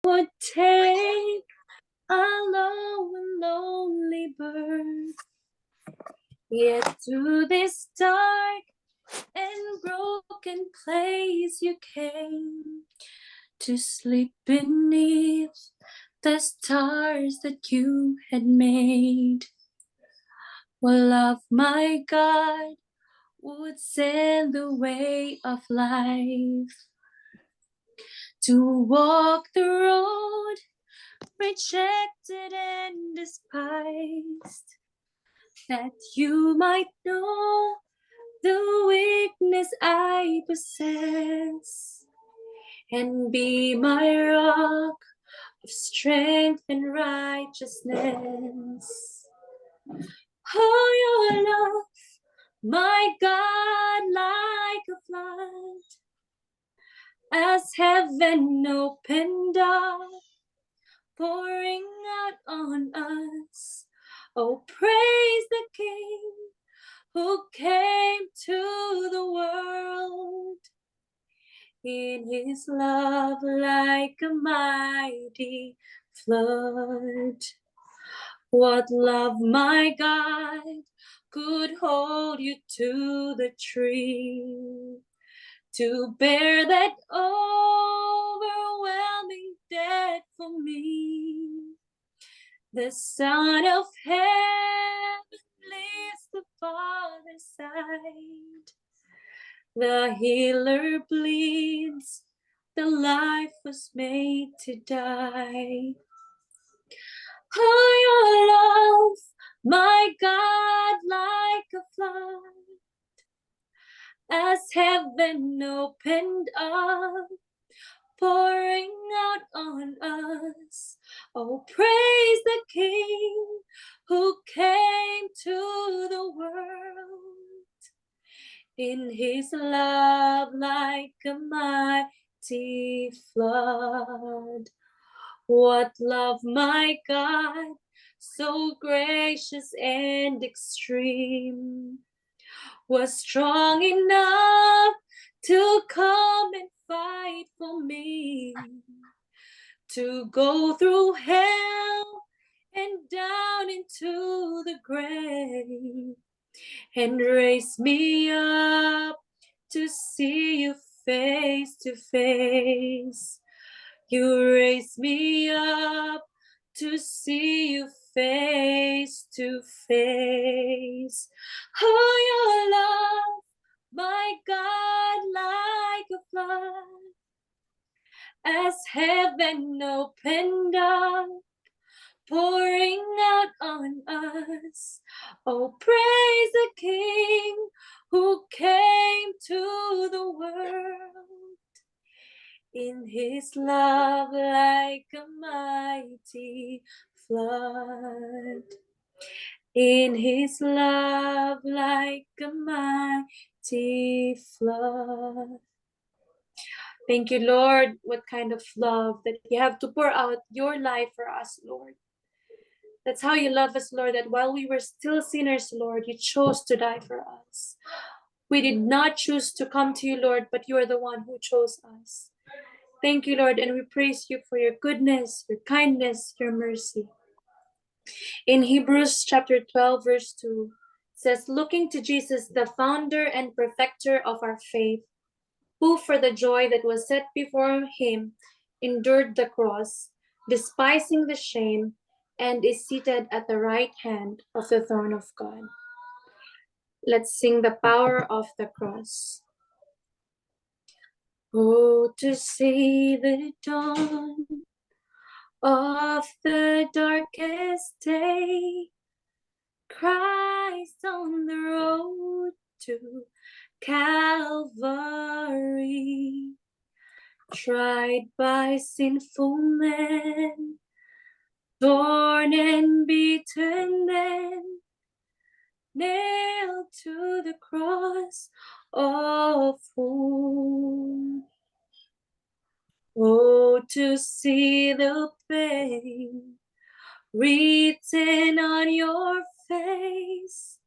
would take a low and lonely bird, yet to this dark and broken place you came to sleep beneath the stars that you had made. Well, love, my God, would send the way of life to walk the road rejected and despised, that you might know the weakness I possess and be my rock of strength and righteousness. Oh, your love, my God, like a flood, as heaven opened up, pouring out on us. Oh, praise the King who came to the world in his love like a mighty flood. What love, my God, could hold you to the tree, to bear that overwhelming debt for me. The Son of Heaven leaves the Father's side. The healer bleeds, the life was made to die. Oh, your love, my God, like a flood, as heaven opened up, pouring out on us. Oh, praise the King who came to the world in his love like a mighty flood. What love, my God, so gracious and extreme, was strong enough to come and fight for me, to go through hell and down into the grave, and raise me up to see you face to face. You raise me up to see you face to face. Oh, your love, my God, like a flood, as heaven opened up, pouring out on us. Oh, praise the King who came to the world in his love like a mighty flood. In his love like a mighty flood. Thank you, Lord. What kind of love that you have to pour out your life for us, Lord. That's how you love us, Lord, that while we were still sinners, Lord, you chose to die for us. We did not choose to come to you, Lord, but you are the one who chose us. Thank you, Lord, and we praise you for your goodness, your kindness, your mercy. In Hebrews chapter 12, verse 2, it says, looking to Jesus, the founder and perfecter of our faith, who for the joy that was set before him endured the cross, despising the shame, and is seated at the right hand of the throne of God. Let's sing the power of the cross. Oh, to see the dawn of the darkest day, Christ on the road to Calvary, tried by sinful men, torn and beaten, then nailed to the cross of woe. Oh, to see the pain written on your face,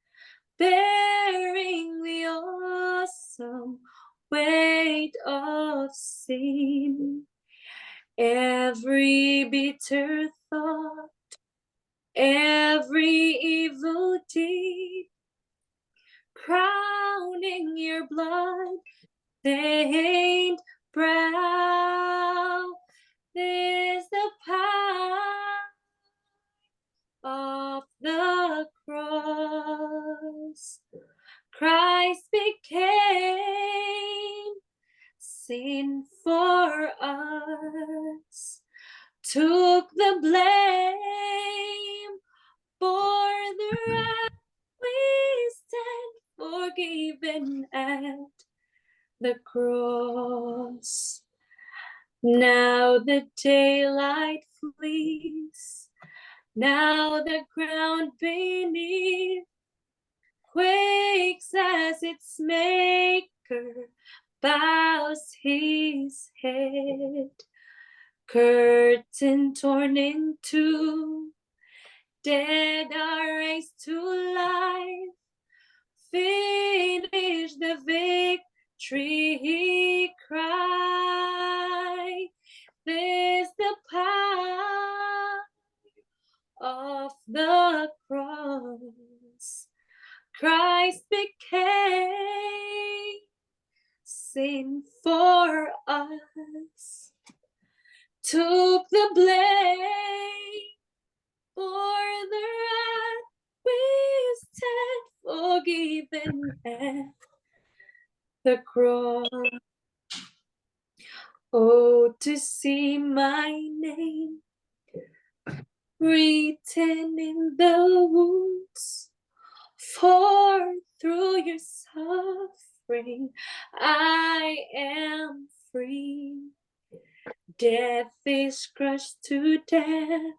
bearing the awesome weight of sin, every bitter thought, every evil deed, crowning your blood stained brow. This the power of the cross. Christ became sin for us, took the blame, bore the wrath, we stand forgiven at the cross. Now the daylight flees, now the ground beneath quakes as its maker bows his head. Curtain torn in two, dead are raised to life. Finish the victory cry. This the power of the cross. Christ became sin for us, took the blame, bore the wrath, we stand forgiven at the cross. Oh, to see my name written in the wounds, for through your suffering I am free. Death is crushed to death,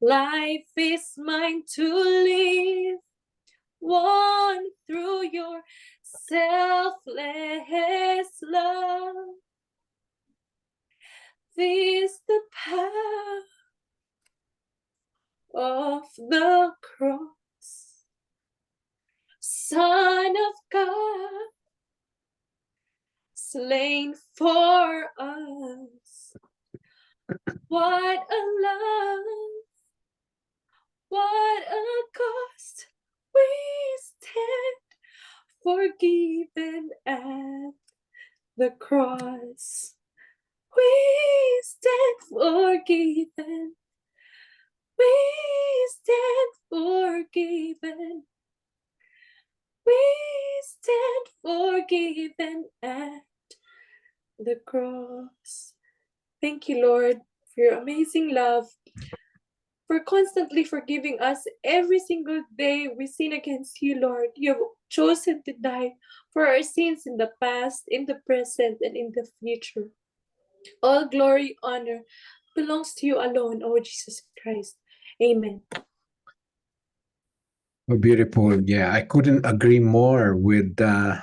life is mine to live, won through your selfless love. This the power of the cross. Son of God, slain for us. What a love, what a cost. We stand forgiven at the cross. We stand forgiven. We stand forgiven. We stand forgiven at the cross. Thank you, Lord, for your amazing love, for constantly forgiving us every single day we sin against you, Lord. You have chosen to die for our sins in the past, in the present, and in the future. All glory, honor belongs to you alone, O Jesus Christ. Amen. Oh, beautiful. Yeah, I couldn't agree more with the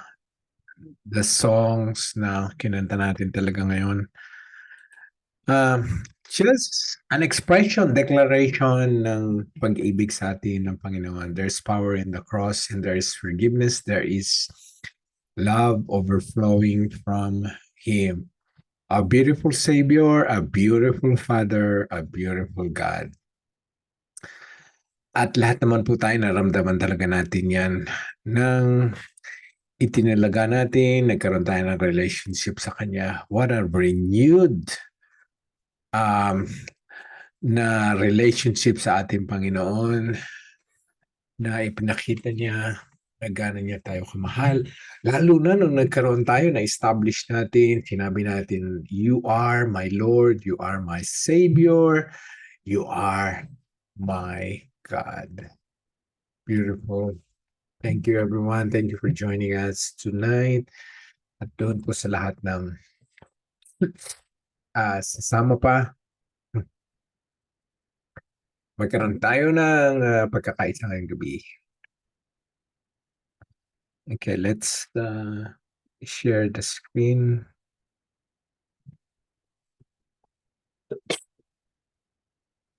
songs na kinanta natin talaga ngayon. Just an expression, declaration ng pag-ibig sa atin ng Panginoon. There's power in the cross and there is forgiveness. There is love overflowing from Him. A beautiful Savior, a beautiful Father, a beautiful God. At lahat naman po tayo naramdaman talaga natin yan nang itinalaga natin, nagkaroon tayo ng relationship sa Kanya. What a renewed na relationship sa ating Panginoon na ipinakita niya na gaano niya tayo kamahal. Lalo na nung nagkaroon tayo, na-establish natin, sinabi natin, you are my Lord, you are my Savior, you are my God. Beautiful. Thank you everyone. Thank you for joining us tonight. At doon po sa lahat ng sasama pa, magkaroon tayo ng pagkakaisa ngayong gabi. Okay, let's share the screen.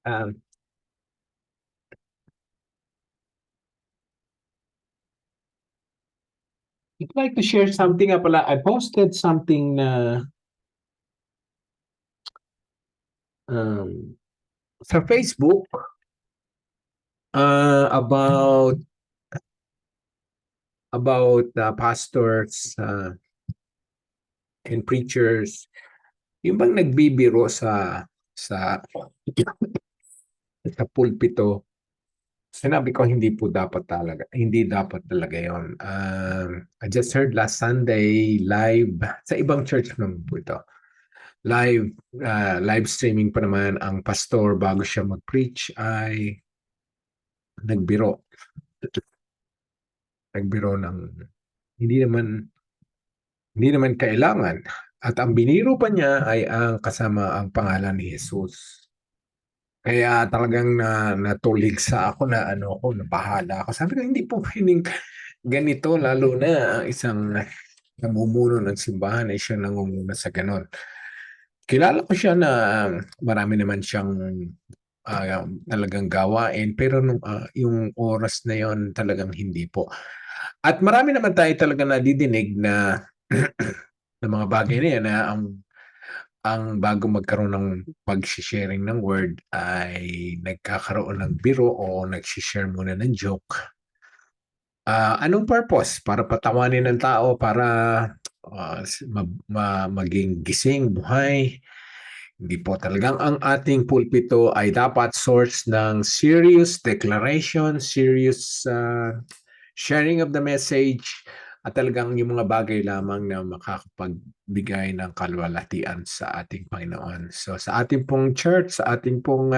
I'd like to share something pala. I posted something na Sa Facebook, about pastors and preachers, yung bang nagbibiro sa sa pulpito, sinabi ko hindi dapat talaga yon. I just heard last Sunday live sa ibang church naman po ito. Live streaming pa naman ang pastor bago siya mag-preach ay nagbiro. Nagbiro ng hindi naman kailangan. At ang biniro pa niya ay kasama ang pangalan ni Jesus. Kaya talagang natuligsa ako na nabahala ako. Sabi ko, hindi po pwedeng ganito, lalo na ang isang namumuno ng simbahan ay siya nangunguna sa ganon. Kilala ko siya na marami naman siyang talagang gawain, pero yung oras na yon talagang hindi po. At marami naman tayo talaga nadidinig na ng mga bagay na yan na ang bago magkaroon ng pag-sharing ng word ay nagkakaroon ng biro o nag-share muna ng joke. Anong purpose? Para patawanin ng tao, para maging gising, buhay. Hindi po, talagang ang ating pulpito ay dapat source ng serious declaration, serious sharing of the message, at talagang yung mga bagay lamang na makakapagbigay ng kalwalhatian sa ating Panginoon. So sa ating pong church, sa ating pong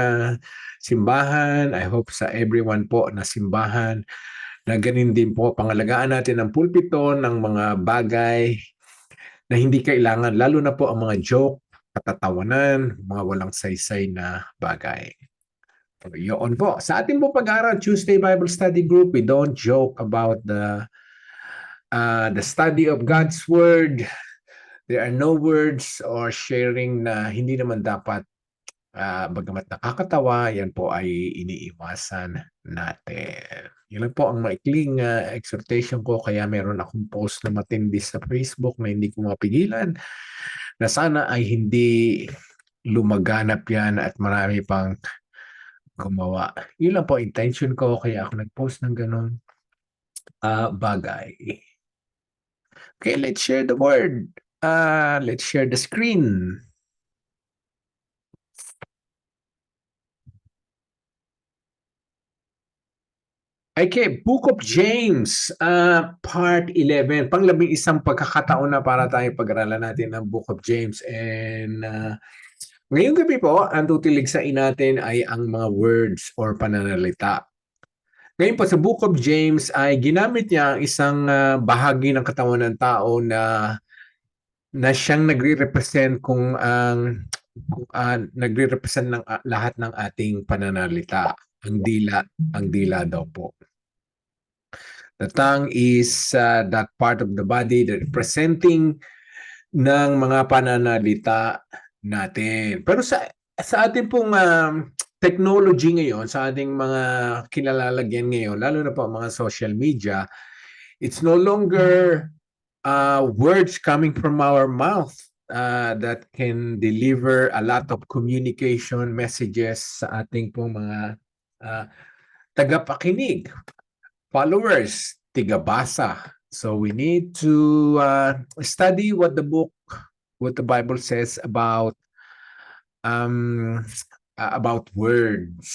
simbahan, I hope sa everyone po na simbahan, na ganin din po, pangalagaan natin ang pulpito ng mga bagay na hindi kailangan, lalo na po ang mga joke, katatawanan, mga walang saysay na bagay. So, yun po. Sa ating po pag-aaral, Tuesday Bible Study Group, we don't joke about the study of God's Word. There are no words or sharing na hindi naman dapat, bagamat nakakatawa, yan po ay iniiwasan natin. Yun lang po ang maikling exhortation ko, kaya meron akong post na matindi sa Facebook na hindi ko mapigilan, na sana ay hindi lumaganap yan at marami pang gumawa. Yun lang po intention ko, kaya ako nag-post ng ganun bagay. Okay, let's share the word. Let's share the screen. Okay, Book of James, Part 11. Pang-11 pagkakataon na para tayo pag-aralan natin ang Book of James. And ngayong gabi po, ang tutiligsain natin ay ang mga words or pananalita. Ngayon po sa Book of James ay ginamit niya ang isang bahagi ng katawan ng tao na siyang nagre-represent nagre-represent ng lahat ng ating pananalita. Ang dila daw po. The tongue is that part of the body that representing ng mga pananalita natin. Pero sa ating pong technology ngayon, sa ating mga kinalalagyan ngayon, lalo na po mga social media, it's no longer words coming from our mouth that can deliver a lot of communication messages sa ating pong mga tagapakinig, followers, tigabasa. So we need to study what the Bible says about words.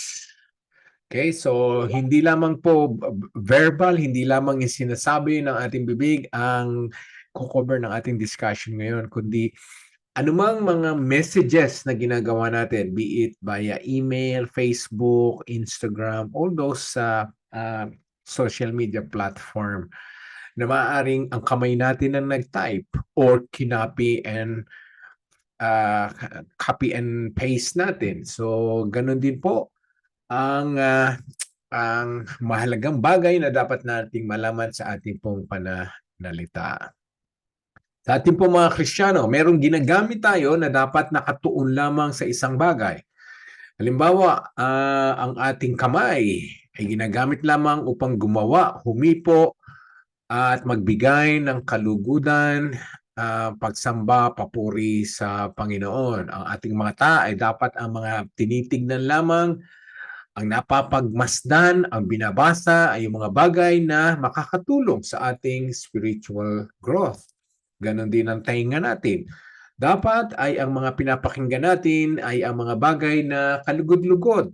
Okay, so hindi lamang po verbal, hindi lamang yung sinasabi ng ating bibig ang cover ng ating discussion ngayon, kundi anumang mga messages na ginagawa natin, be it via email, Facebook, Instagram, all those social media platform na maaaring ang kamay natin ang nag-type or copy and paste natin. So, ganun din po ang mahalagang bagay na dapat nating malaman sa ating pong pananalita. Sa ating pong mga Kristiyano, merong ginagamit tayo na dapat nakatuon lamang sa isang bagay. Halimbawa, ang ating kamay ay ginagamit lamang upang gumawa, humipo, at magbigay ng kalugudan pagsamba, papuri sa Panginoon. Ang ating mga ay dapat ang mga tinitignan lamang, ang napapagmasdan, ang binabasa ay yung mga bagay na makakatulong sa ating spiritual growth. Ganon din ang tainga natin. Dapat ay ang mga pinapakinggan natin ay ang mga bagay na kalugod-lugod,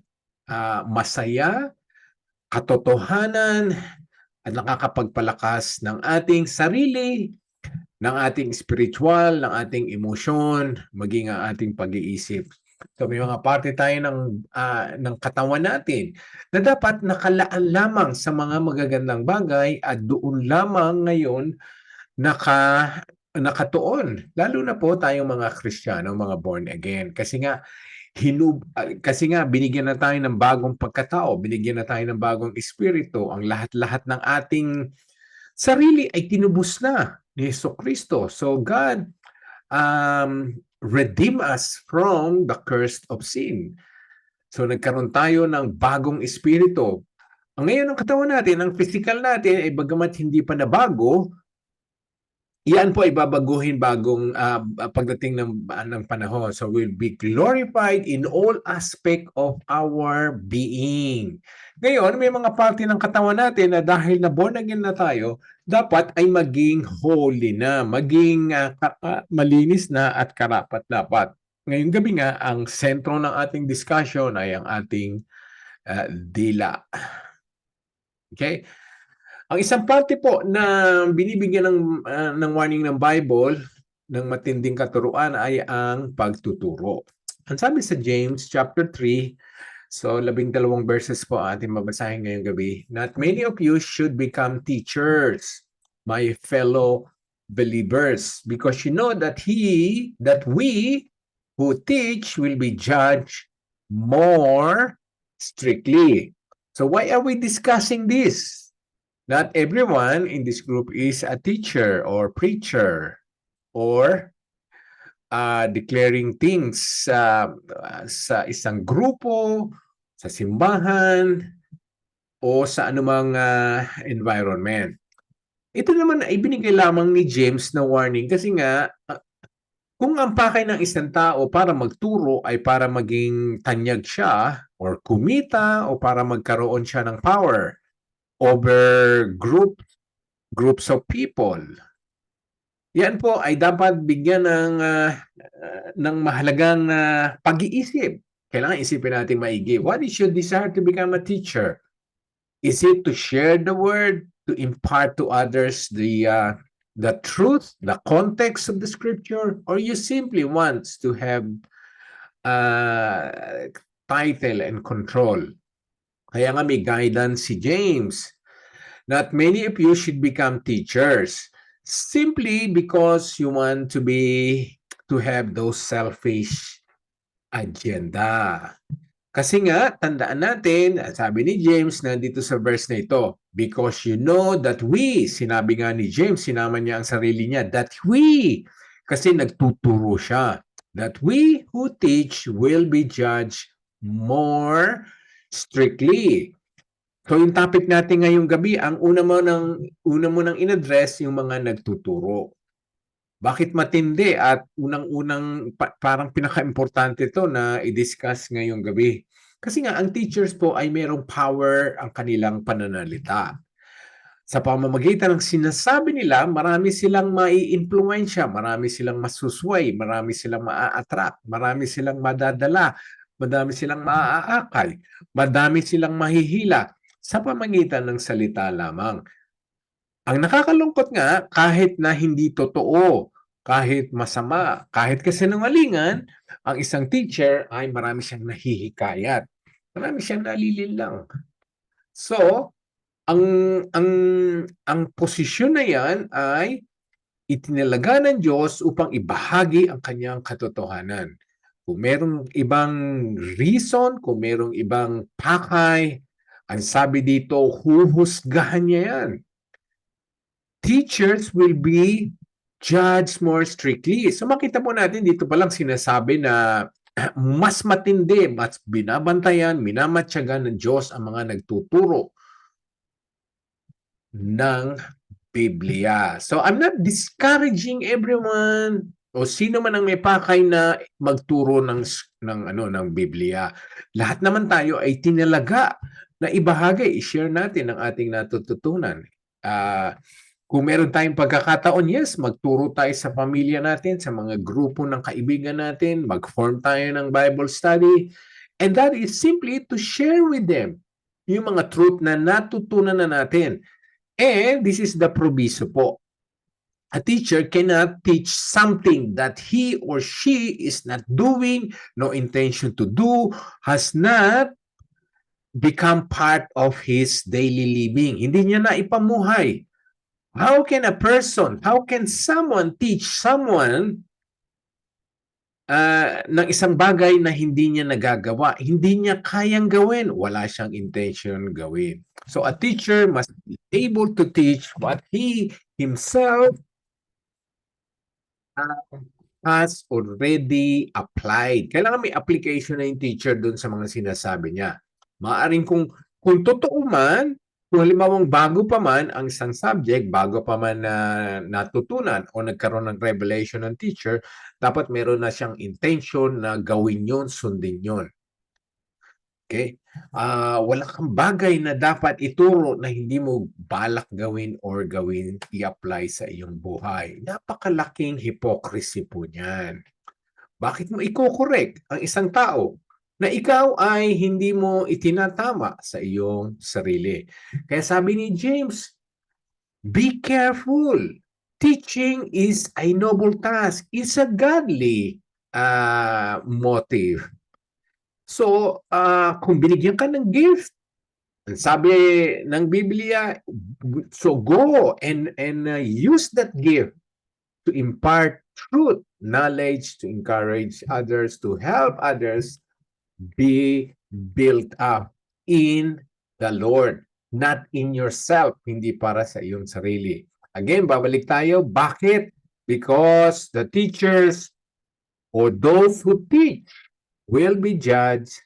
masaya, katotohanan, at nakakapagpalakas ng ating sarili, ng ating spiritual, ng ating emosyon, maging ang ating pag-iisip. So may mga parte tayo ng katawan natin na dapat nakalaan lamang sa mga magagandang bagay at doon lamang ngayon nakatuon. Lalo na po tayong mga Kristiyano, mga born again. Kasi nga binigyan na tayo ng bagong pagkatao, binigyan na tayo ng bagong espiritu. Ang lahat-lahat ng ating sarili ay tinubos na ni Jesucristo. So God redeem us from the curse of sin. So nagkaroon tayo ng bagong espiritu. Ang ngayon ang katawan natin, ang physical natin ay bagamat hindi pa nabago, yan po ay babaguhin pagdating ng panahon. So we'll be glorified in all aspect of our being. Ngayon, may mga parte ng katawan natin na dahil na born again na tayo, dapat ay maging holy na, maging malinis na at karapat-dapat. Ngayong gabi nga, ang sentro ng ating discussion ay ang ating dila. Okay? Ang isang parte po na binibigyan ng warning ng Bible, ng matinding katuruan, ay ang pagtuturo. Ang sabi sa James chapter 3, so 12 verses po ating mabasahin ngayong gabi. Not many of you should become teachers, my fellow believers, because you know that we who teach will be judged more strictly. So why are we discussing this? Not everyone in this group is a teacher or preacher or declaring things sa isang grupo, sa simbahan, o sa anumang environment. Ito naman ay binigay lamang ni James na warning kasi nga kung ang pakay ng isang tao para magturo ay para maging tanyag siya or kumita o para magkaroon siya ng power over groups of people. Yan po ay dapat bigyan ng mahalagang pag-iisip. Kailangan isipin natin maigi. What is your desire to become a teacher? Is it to share the word, to impart to others the truth, the context of the scripture, or you simply want to have title and control? Kaya nga may guidance si James. Not many of you should become teachers simply because you want to have those selfish agenda. Kasi nga, tandaan natin, sabi ni James nandito sa verse na ito, because you know that sinabi nga ni James, sinama niya ang sarili niya, kasi nagtuturo siya, that we who teach will be judged more strictly. So yung topic natin ngayong gabi, ang una mo nang in-address yung mga nagtuturo. Bakit matindi at unang-unang parang pinaka-importante ito na i-discuss ngayong gabi? Kasi nga ang teachers po ay mayroong power ang kanilang pananalita. Sa pamamagitan ng sinasabi nila, marami silang mai-impluwensya, marami silang masusway, marami silang maa-attract, marami silang madadala, madami silang maaakay, madami silang mahihila sa pamamagitan ng salita lamang. Ang nakakalungkot nga, kahit na hindi totoo, kahit masama, kahit kasinungalingan, ang isang teacher ay marami siyang nahihikayat. Marami siyang nalilinlang. So, ang posisyon na yan ay itinalaga ng Diyos upang ibahagi ang kanyang katotohanan. Kung merong ibang reason, kung merong ibang pakay, ang sabi dito, huhusgahan niya yan. Teachers will be judged more strictly. So makita po natin dito palang sinasabi na mas matindi, mas binabantayan, minamatyagan ng Diyos ang mga nagtuturo ng Biblia. So I'm not discouraging everyone o sino man ang may pakay na magturo ng Biblia. Lahat naman tayo ay tinalaga na ibahagi, i-share natin ang ating natututunan. Kung meron tayong pagkakataon, yes, magturo tayo sa pamilya natin, sa mga grupo ng kaibigan natin, mag-form tayo ng Bible study. And that is simply to share with them yung mga truth na natutunan na natin. And this is the proviso po. A teacher cannot teach something that he or she is not doing, no intention to do, has not become part of his daily living. Hindi niya na ipamuhay. How can someone teach someone ng isang bagay na hindi niya nagagawa, hindi niya kayang gawin, wala siyang intention gawin. So a teacher must be able to teach what he himself has already applied. Kailangan may application na yung teacher dun sa mga sinasabi niya. Maaaring kung totoo man, kung halimbawang bago pa man ang isang subject, bago pa man na natutunan o nagkaroon ng revelation ng teacher, dapat meron na siyang intention na gawin yon, sundin yon. Okay? Wala kang bagay na dapat ituro na hindi mo balak gawin or i-apply sa iyong buhay. Napakalaking hypocrisy po niyan. Bakit mo i-correct ang isang tao na ikaw ay hindi mo itinatama sa iyong sarili? Kaya sabi ni James, be careful. Teaching is a noble task. It's a godly motive. So, kung binigyan ka ng gift, sabi ng Biblia, so go and use that gift to impart truth, knowledge, to encourage others, to help others be built up in the Lord, not in yourself, hindi para sa iyong sarili. Again, babalik tayo. Bakit? Because the teachers or those who teach will be judged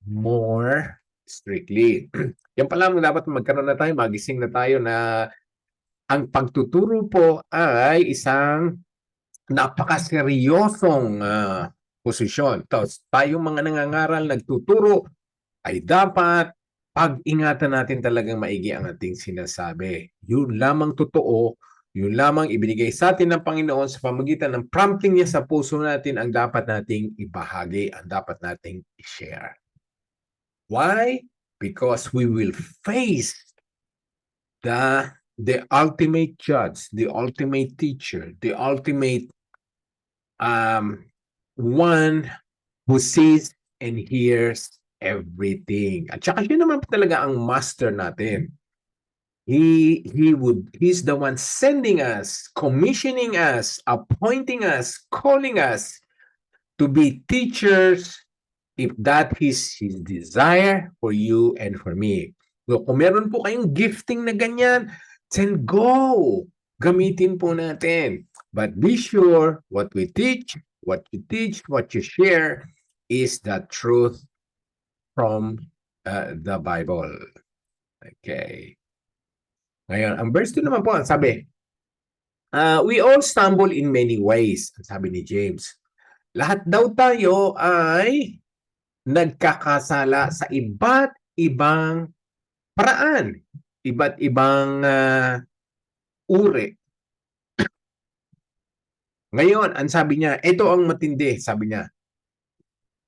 more strictly. Yan pala dapat magkaroon na tayo, magising na tayo na ang pagtuturo po ay isang napakaseryosong posisyon. Tapos tayong mga nangangaral, nagtuturo, ay dapat pag-ingatan natin talagang maigi ang ating sinasabi. Yun lamang totoo, yun lamang ibinigay sa atin ng Panginoon sa pamagitan ng prompting niya sa puso natin ang dapat nating ibahagi, ang dapat nating i-share. Why? Because we will face the ultimate judge, the ultimate teacher, the ultimate one who sees and hears everything. At saka yun naman talaga ang master natin. He's the one sending us, commissioning us, appointing us, calling us to be teachers if that is his desire for you and for me. So, kung meron po kayong gifting na ganyan, then go! Gamitin po natin. But be sure what we teach, what you share is the truth from the Bible. Okay. Ngayon, ang verse 2 naman po, sabi, we all stumble in many ways, sabi ni James. Lahat daw tayo ay nagkakasala sa iba't ibang paraan, iba't ibang uri. Ngayon, ang sabi niya, ito ang matindi, sabi niya,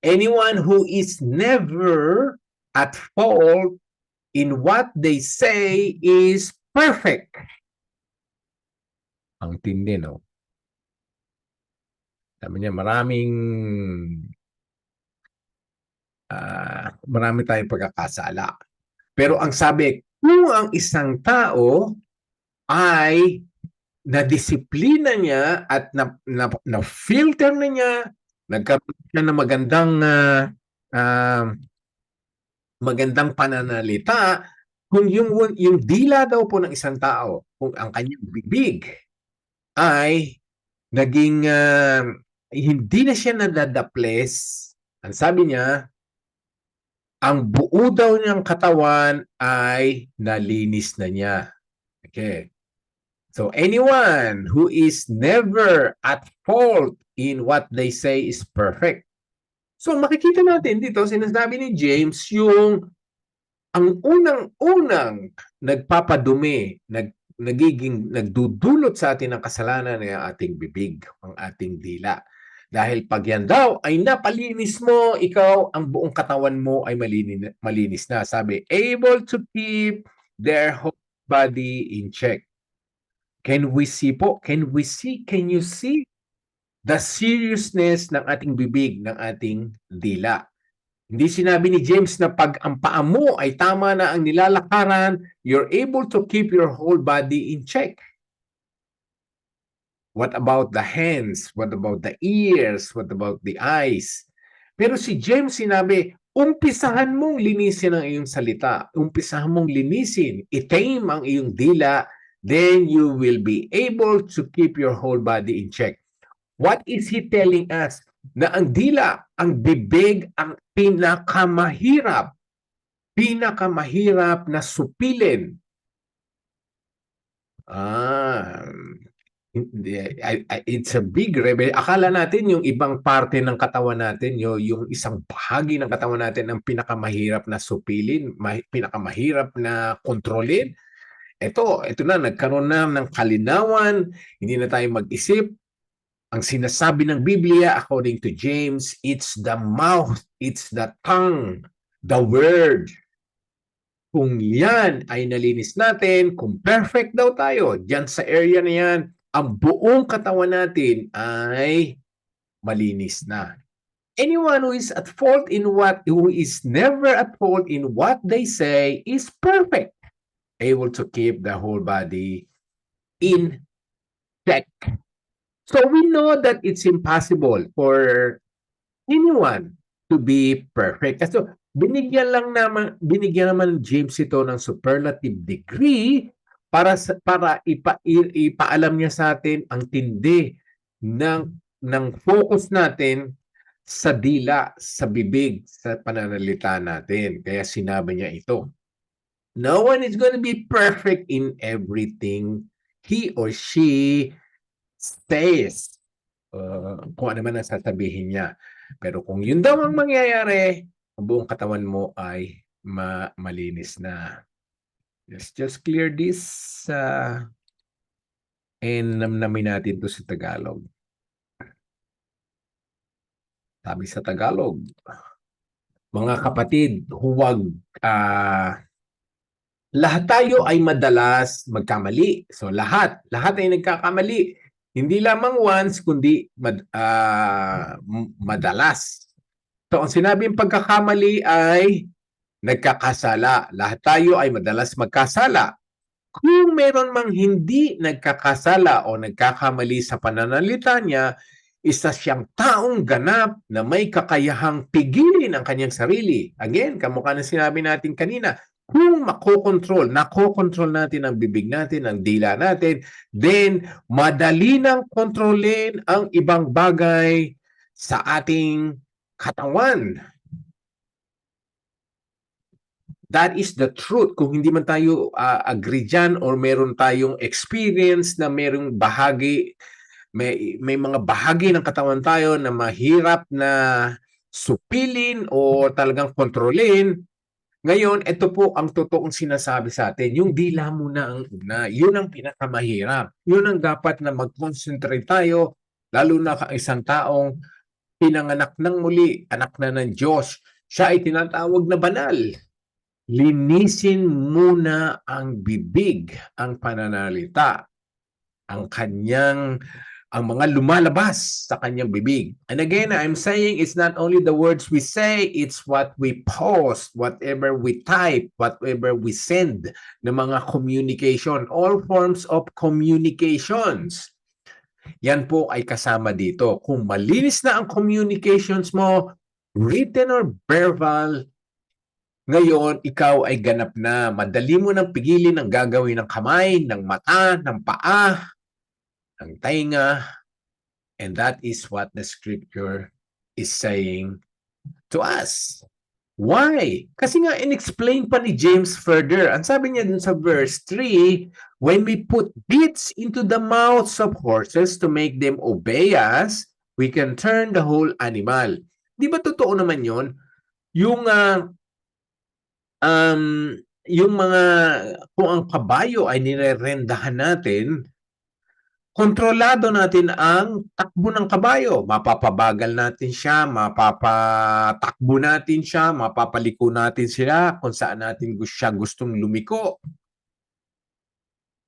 anyone who is never at fault in what they say is perfect. Ang tindi, no? Sabi niya, marami tayong pagkakasala. Pero ang sabi, kung ang isang tao ay na-disiplina niya at na-filter na niya, nagkaroon siya ng magandang pananalita, kung yung dila daw po ng isang tao, kung ang kanyang bibig ay naging hindi na siya nadadaples, ang sabi niya, ang buo daw niyang katawan ay nalinis na niya. Okay. So anyone who is never at fault in what they say is perfect. So makikita natin dito, sinasabi ni James yung ang unang-unang nagpapadumi, nagdudulot sa atin ng kasalanan ay ang ating bibig, ang ating dila. Dahil pag yan daw ay napalinis mo, ikaw, ang buong katawan mo ay malinis na. Sabi, able to keep their whole body in check. Can we see po? Can you see the seriousness ng ating bibig, ng ating dila? Hindi sinabi ni James na pag ang paa mo ay tama na ang nilalakaran, you're able to keep your whole body in check. What about the hands? What about the ears? What about the eyes? Pero si James sinabi, umpisahan mong linisin ang iyong salita. Umpisahan mong linisin, itame ang iyong dila, then you will be able to keep your whole body in check. What is he telling us? Na ang dila, ang bibig, ang pinakamahirap na supilin. It's a big revelation. Akala natin yung ibang parte ng katawan natin, yung isang bahagi ng katawan natin ang pinakamahirap na supilin, pinakamahirap na kontrolin. Ito na, nagkaroon na ng kalinawan, hindi na tayo mag-isip. Ang sinasabi ng Biblia, according to James, it's the mouth, it's the tongue, the word. Kung yan ay nalinis natin, kung perfect daw tayo, dyan sa area na yan, ang buong katawan natin ay malinis na. Anyone who is at fault who is never at fault in what they say is perfect, able to keep the whole body in check. So we know that it's impossible for anyone to be perfect. So binigyan naman James ito ng superlative degree para ipaalam niya sa atin ang tindi ng focus natin sa dila, sa bibig, sa pananalita natin. Kaya sinabi niya ito. No one is going to be perfect in everything he or she says. Kung ano man ang sasabihin niya. Pero kung yun daw ang mangyayari, ang buong katawan mo ay malinis na. Let's just clear this and namnamin natin to sa Tagalog. Sabi sa Tagalog, mga kapatid, huwag lahat tayo ay madalas magkamali. So lahat ay nagkakamali. Hindi lamang once, kundi madalas. So ang sinabing pagkakamali ay nagkakasala. Lahat tayo ay madalas magkasala. Kung meron mang hindi nagkakasala o nagkakamali sa pananalita niya, isa siyang taong ganap na may kakayahang pigilin ang kanyang sarili. Again, kamukha na sinabi natin kanina, kung nakokontrol natin ang bibig natin, ang dila natin, then madali nang kontrolin ang ibang bagay sa ating katawan. That is the truth. Kung hindi man tayo agree dyan or meron tayong experience na merong bahagi, may mga bahagi ng katawan tayo na mahirap na supilin o talagang kontrolin. Ngayon, ito po ang totoong sinasabi sa atin. Yung dila muna ang una. Yun ang pinakamahirap. Yun ang dapat na mag-concentrate tayo, lalo na isang taong pinanganak ng muli, anak na ng Diyos. Siya ay tinatawag na banal. Linisin muna ang bibig, ang pananalita, ang mga lumalabas sa kanyang bibig. And again, I'm saying it's not only the words we say, it's what we post, whatever we type, whatever we send ng mga communication, all forms of communications. Yan po ay kasama dito. Kung malinis na ang communications mo, written or verbal, ngayon, ikaw ay ganap na. Madali mo nang pigilin ang gagawin ng kamay, ng mata, ng paa, ng tainga. And that is what the scripture is saying to us. Why? Kasi nga inexplain pa ni James further. Ang sabi niya dun sa verse 3, when we put bits into the mouths of horses to make them obey us, we can turn the whole animal. Di ba totoo naman yon? Yung yung mga kung ang kabayo ay nirerendahan natin, kontrolado natin ang takbo ng kabayo. Mapapabagal natin siya, mapapatakbo natin siya, mapapaliko natin sila kung saan natin siya gustong lumiko.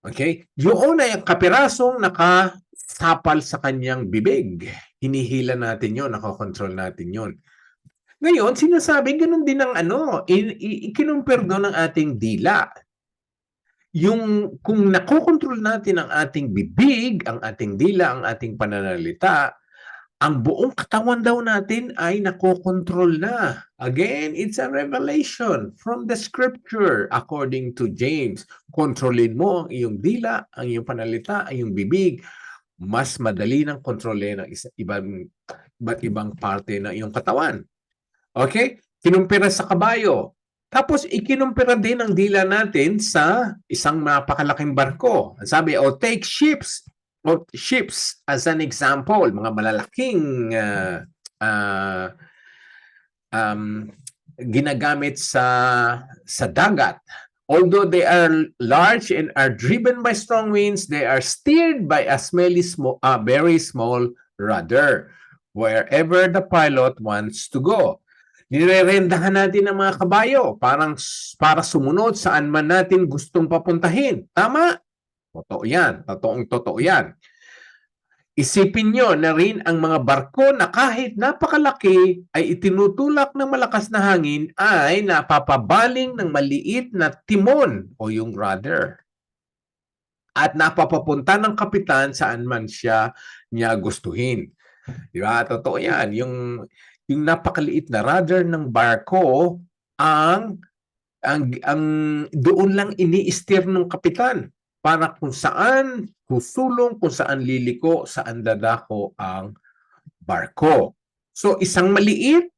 Okay? Yun ay ang kapirasong nakasapal sa kanyang bibig. Hinihila natin yun, nakokontrol natin yun. Ngayon, sinasabi, ganun din ang ikinumpir doon ng ating dila. Yung kung nakokontrol natin ang ating bibig, ang ating dila, ang ating pananalita, ang buong katawan daw natin ay nakokontrol na. Again, it's a revelation from the scripture according to James. Kontrolin mo ang iyong dila, ang iyong panalita, ang iyong bibig. Mas madali nang kontrolin ang iba't ibang parte ng iyong katawan. Okay? Kinumpira sa kabayo. Tapos ikinumpira din ang dila natin sa isang napakalaking barko. Sabi, take ships as an example, mga malalaking ginagamit sa dagat. Although they are large and are driven by strong winds, they are steered by a very small rudder wherever the pilot wants to go. Nirerendahan natin ang mga kabayo para sumunod saan man natin gustong papuntahin. Tama? Totoo yan. Totoo yan. Isipin nyo na rin ang mga barko na kahit napakalaki ay itinutulak ng malakas na hangin ay napapabaling ng maliit na timon o yung rudder. At napapapunta ng kapitan saan man niya gustuhin. Di ba? Totoo yan. Yung napakaliit na rudder ng barko ang doon lang ini-steer ng kapitan para kung saan susulong, kung saan liliko, saan dadako ang barko. So isang maliit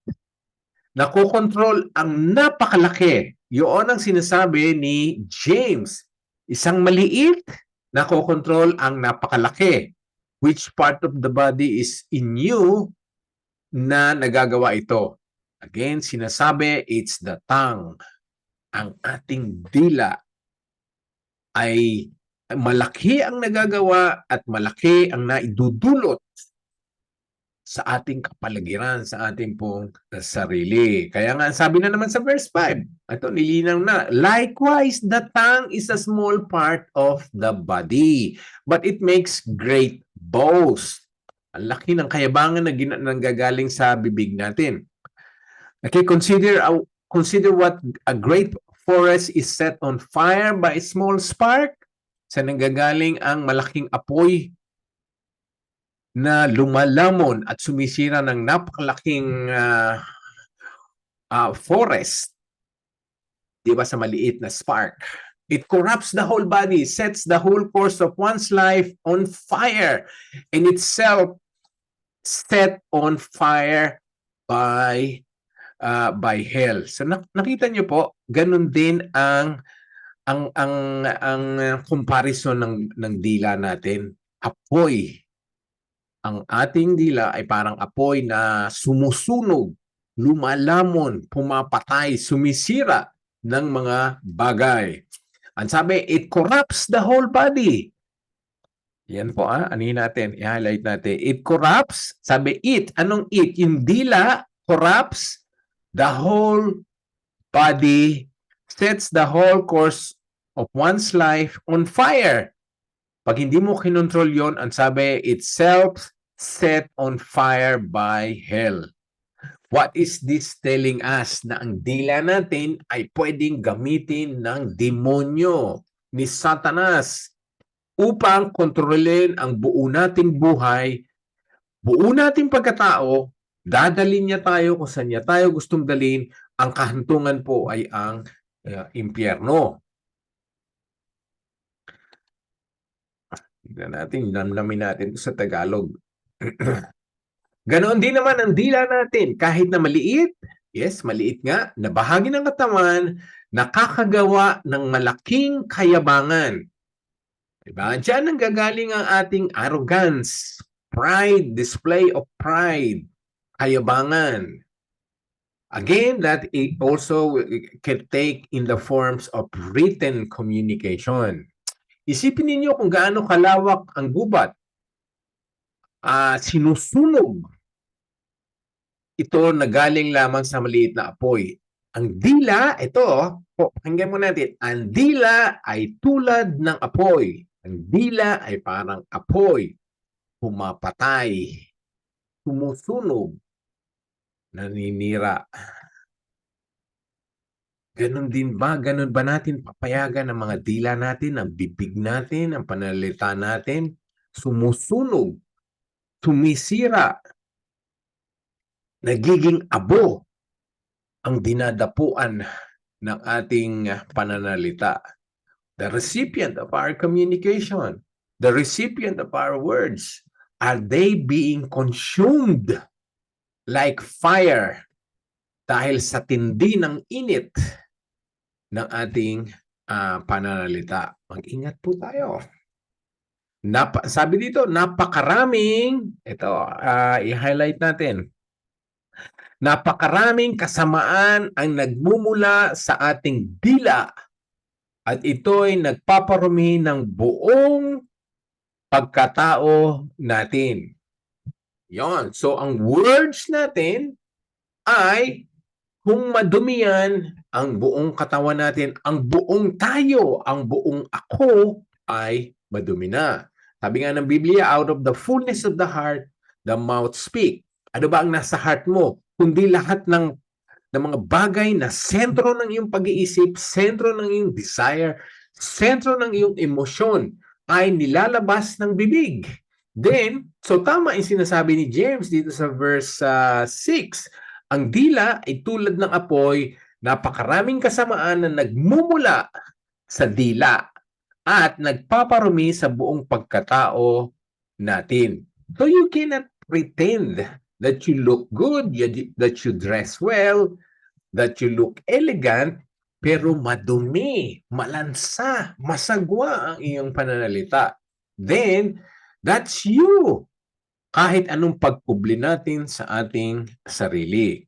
nakokontrol ang napakalaki. Yun ang sinasabi ni James. Isang maliit nakokontrol ang napakalaki. Which part of the body is in you na nagagawa ito? Again, sinasabi, it's the tongue. Ang ating dila ay malaki ang nagagawa at malaki ang naidudulot sa ating kapaligiran, sa ating pong sarili. Kaya nga, sabi na naman sa verse 5, ito nilinaw na, likewise, the tongue is a small part of the body, but it makes great boast. Ang laki ng kayabangan na nanggagaling sa bibig natin. Okay, consider what a great forest is set on fire by a small spark. Sa nanggagaling ang malaking apoy na lumalamon at sumisira ng napakalaking forest. Diba sa maliit na spark? It corrupts the whole body, sets the whole course of one's life on fire, and itself set on fire by hell. So nakita niyo po, ganun din ang comparison ng dila natin. Apoy. Ang ating dila ay parang apoy na sumusunog, lumalamon, pumapatay, sumisira ng mga bagay. Ang sabi, it corrupts the whole body. Yan po, anin natin, i-highlight natin. It corrupts, sabi it. Anong it? Yung dila corrupts the whole body, sets the whole course of one's life on fire. Pag hindi mo kinontrol yon, ang sabi, itself set on fire by hell. What is this telling us? Na ang dila natin ay pwedeng gamitin ng demonyo ni Satanas upang kontrolin ang buo nating buhay, buo nating pagkatao, dadalhin niya tayo kung saan niya tayo gustong dalhin. Ang kahantungan po ay ang impyerno. Tignan natin, namnamin natin sa Tagalog. Ganoon din naman ang dila natin. Kahit na maliit, Yes, maliit nga na bahagi ng katawan, nakakagawa ng malaking kayabangan. Diba? Diyan ang gagaling ang ating arrogance, pride, display of pride, kayabangan. Again, that it also can take in the forms of written communication. Isipin ninyo kung gaano kalawak ang gubat. Sinusunog ito na galing lamang sa maliit na apoy. Ang dila, ito, pakinggan mo natin, ang dila ay tulad ng apoy. Ang dila ay parang apoy, pumapatay, tumusunog, naninira. Ganon din ba? Ganon ba natin papayagan ang mga dila natin, ang bibig natin, ang pananalita natin? Sumusunog, tumisira, nagiging abo ang dinadapuan ng ating pananalita. The recipient of our communication, the recipient of our words, are they being consumed like fire dahil sa tindi ng init ng ating pananalita? Mag-ingat po tayo. Sabi dito, napakaraming, ito, i-highlight natin, napakaraming kasamaan ang nagmumula sa ating dila at ito'y nagpaparumi ng buong pagkatao natin. Yon. So, ang words natin ay kung madumi yan, ang buong katawan natin, ang buong tayo, ang buong ako ay madumi na. Sabi nga ng Biblia, out of the fullness of the heart, the mouth speak. Ano ba ang nasa heart mo? Kundi lahat ng mga bagay na sentro ng iyong pag-iisip, sentro ng iyong desire, sentro ng iyong emosyon ay nilalabas ng bibig. Then, so tama yung sinasabi ni James dito sa verse 6. Ang dila ay tulad ng apoy, napakaraming kasamaan na nagmumula sa dila at nagpaparumi sa buong pagkatao natin. So you cannot pretend that you look good, that you dress well, that you look elegant, pero madumi, malansa, masagwa ang iyong pananalita. Then, that's you. Kahit anong pagkubli natin sa ating sarili.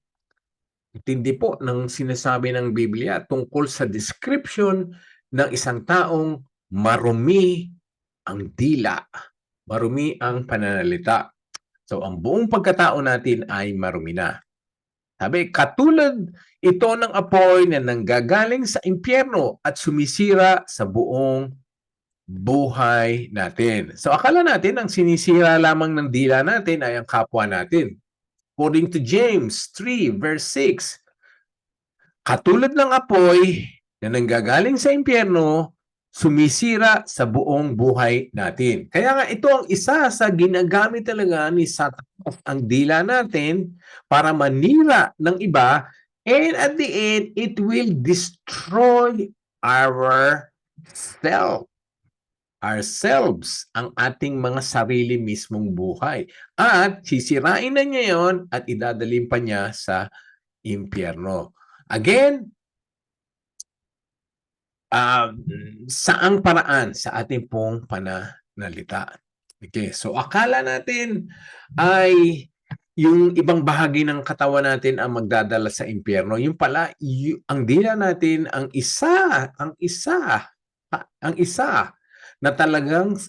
Intindi po ng sinasabi ng Biblia tungkol sa description ng isang taong marumi ang dila, marumi ang pananalita. So, ang buong pagkatao natin ay marumi na. Sabi, katulad ito ng apoy na nanggagaling sa impyerno at sumisira sa buong buhay natin. So, akala natin ang sinisira lamang ng dila natin ay ang kapwa natin. According to James 3 verse 6, katulad ng apoy na nanggagaling sa impyerno, sumisira sa buong buhay natin. Kaya nga ito ang isa sa ginagamit talaga ni Satanas, ang dila natin para manira ng iba, and at the end, it will destroy ourselves, ang ating mga sarili mismong buhay. At sisirain na niya yon at idadalhin pa niya sa impyerno. Again, saang paraan sa ating pong pananalita. Okay, so akala natin ay yung ibang bahagi ng katawan natin ang magdadala sa impyerno. Yung pala, ang dila natin, ang isa na talagang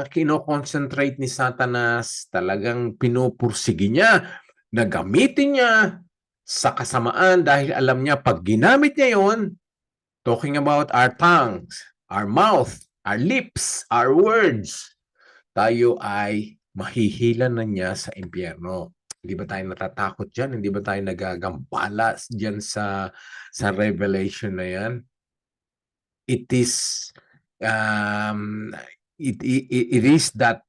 kino-concentrate ni Satanas, talagang pinupursige niya, na gamitin niya sa kasamaan dahil alam niya pag ginamit niya yon, talking about our tongues, our mouth, our lips, our words, tayo ay mahihilan na niya sa impyerno. Hindi ba tayo natatakot dyan? Hindi ba tayo nagagambala dyan sa Revelation na yan? It is it is that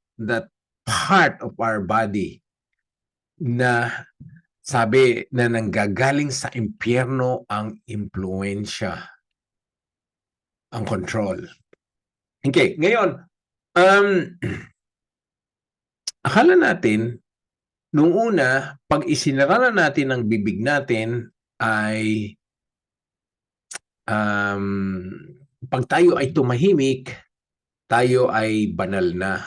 part of our body na sabi na nanggagaling sa impyerno ang impluensya, ang control. Okay, ngayon, akala natin, nung una, pag isinara natin ang bibig natin, ay pag tayo ay tumahimik, tayo ay banal na.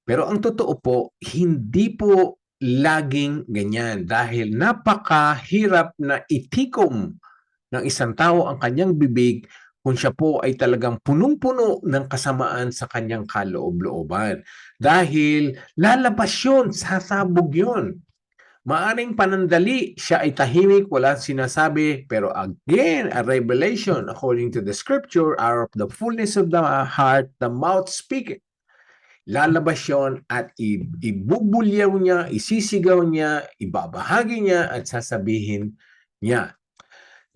Pero ang totoo po, hindi po laging ganyan dahil napakahirap na itikom ng isang tao ang kanyang bibig kung siya po ay talagang punong-puno ng kasamaan sa kanyang kaloob-looban. Dahil lalabas yun, sasabog yun. Maaring panandali, siya ay tahimik, walang sinasabi, pero again, a revelation according to the scripture, out of the fullness of the heart, the mouth speaketh. Lalabas yun at ibubulyaw niya, isisigaw niya, ibabahagi niya at sasabihin niya.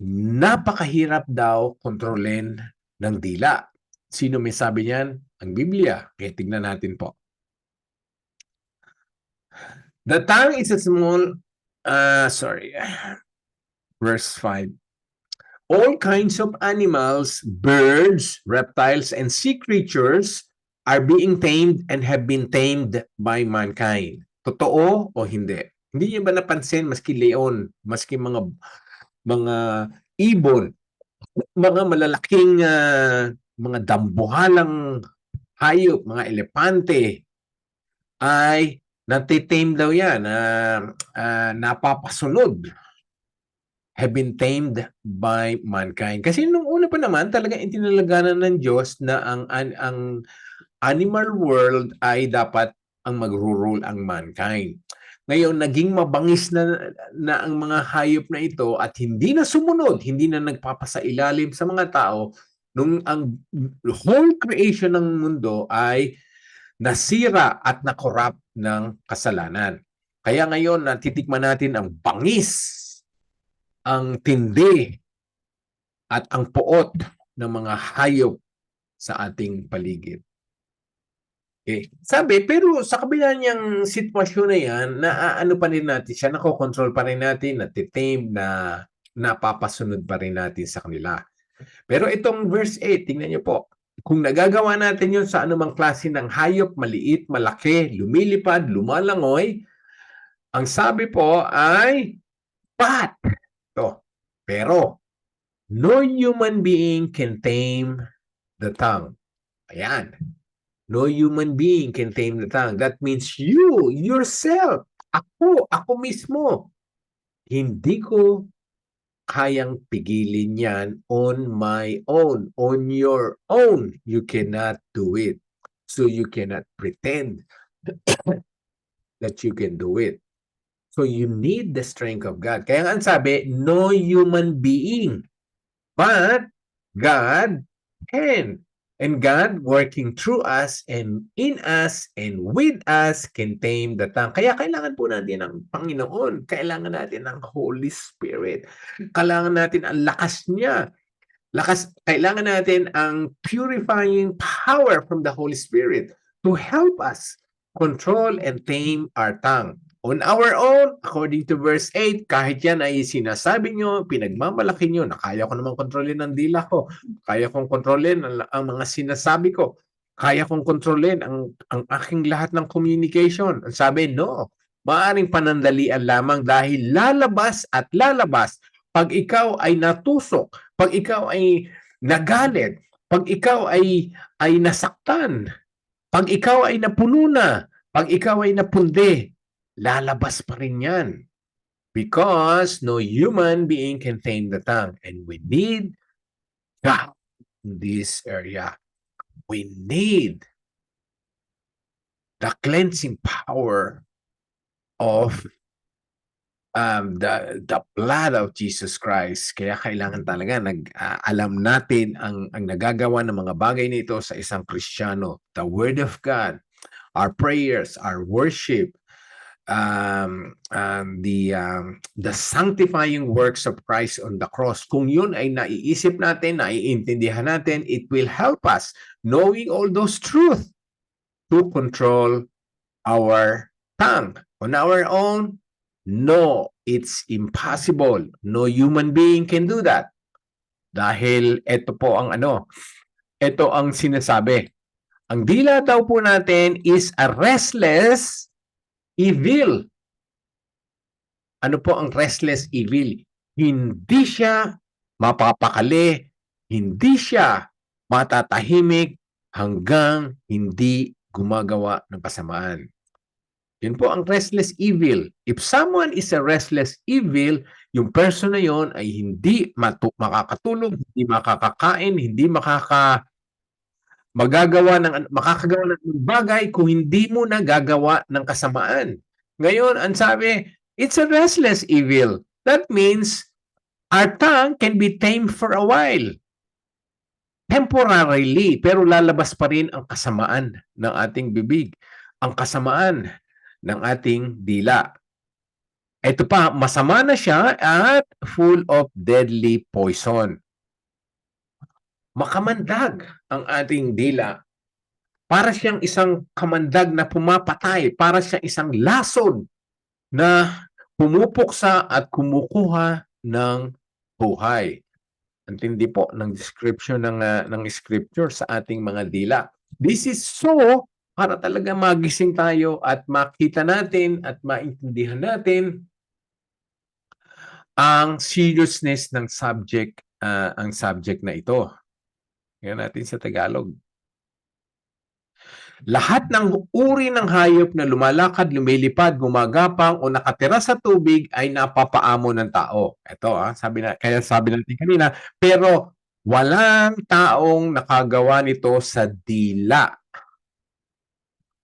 Napakahirap daw kontrolin ng dila. Sino may sabi niyan? Ang Biblia. Kaya tignan natin po. The tongue is a small, verse 5. All kinds of animals, birds, reptiles, and sea creatures are being tamed and have been tamed by mankind. Totoo o hindi? Hindi niyo ba napansin, maski leon, maski mga ibon, mga malalaking mga dambuhalang hayop, mga elepante, ay natitame daw yan, napapasunod, have been tamed by mankind. Kasi nung una pa naman, talaga itinalaganan ng Diyos na ang animal world ay dapat ang magro-rule ang mankind. Ngayon, naging mabangis na ang mga hayop na ito at hindi na sumunod, hindi na nagpapasailalim sa mga tao nung ang whole creation ng mundo ay nasira at na-corrupt ng kasalanan. Kaya ngayon, natitikman natin ang bangis, ang tindi, at ang puot ng mga hayop sa ating paligid. Okay. Sabi, pero sa kabila niyang sitwasyon na yan, ano pa rin natin siya, nakokontrol pa rin natin, natitame, na napapasunod pa rin natin sa kanila. Pero itong verse 8, tingnan niyo po. Kung nagagawa natin yun sa anumang klase ng hayop, maliit, malaki, lumilipad, lumalangoy, ang sabi po ay, but, pero, no human being can tame the tongue. Ayan. No human being can tame the tongue. That means you, yourself, ako mismo, hindi ko kayang pigilin yan on my own, on your own. You cannot do it. So you cannot pretend that you can do it. So you need the strength of God. Kaya nga ang sabi, no human being, but God can. And God working through us and in us and with us can tame the tongue. Kaya kailangan po natin ng Panginoon. Kailangan natin ng Holy Spirit. Kailangan natin ang lakas niya. Kailangan natin ang purifying power from the Holy Spirit to help us control and tame our tongue. On our own, according to verse 8, kahit yan ay sinasabi nyo, pinagmamalaki nyo, na kaya ko naman kontrolin ang dila ko, kaya kong kontrolin ang mga sinasabi ko, kaya kong kontrolin ang aking lahat ng communication. Ang sabi, no, maaaring panandalian lamang dahil lalabas at lalabas pag ikaw ay natusok, pag ikaw ay nagalit, pag ikaw ay nasaktan, pag ikaw ay napuno na, pag ikaw ay napundi, lalabas pa rin yan. Because no human being can tame the tongue. And we need God in this area. We need the cleansing power of the blood of Jesus Christ. Kaya kailangan talaga alam natin ang nagagawa ng mga bagay nito sa isang Kristiyano. The Word of God, our prayers, our worship, the sanctifying works of Christ on the cross. Kung yun ay naiisip natin, naiintindihan natin, it will help us knowing all those truth to control our tongue. On our own, no, it's impossible. No human being can do that. Dahil ito po ang ito ang sinasabi. Ang dila daw po natin is a restless evil. Ano po ang restless evil? hindi siya mapapakali, hindi siya matatahimik hanggang hindi gumagawa ng kasamaan. Yun po ang restless evil. If someone is a restless evil, yung person na yon ay hindi makakatulog, hindi makakakain, hindi makakagawa ng bagay kung hindi mo na gagawa ng kasamaan. Ngayon, ang sabi, it's a restless evil. That means our tongue can be tamed for a while. Temporarily, pero lalabas pa rin ang kasamaan ng ating bibig. Ang kasamaan ng ating dila. Ito pa, masama na siya at full of deadly poison. Makamandag ang ating dila. Para siyang isang kamandag na pumapatay. Para siyang isang lason na pumupuksa at kumukuha ng buhay. Antindi po ng description ng scripture sa ating mga dila. This is so para talaga magising tayo at makita natin at maintindihan natin ang seriousness ng subject, ang subject na ito. Yan natin sa Tagalog. Lahat ng uri ng hayop na lumalakad, lumilipad, gumagapang o nakatira sa tubig ay napapaamo ng tao. Ito, kaya sabi natin kanina, pero walang taong nakagawa nito sa dila.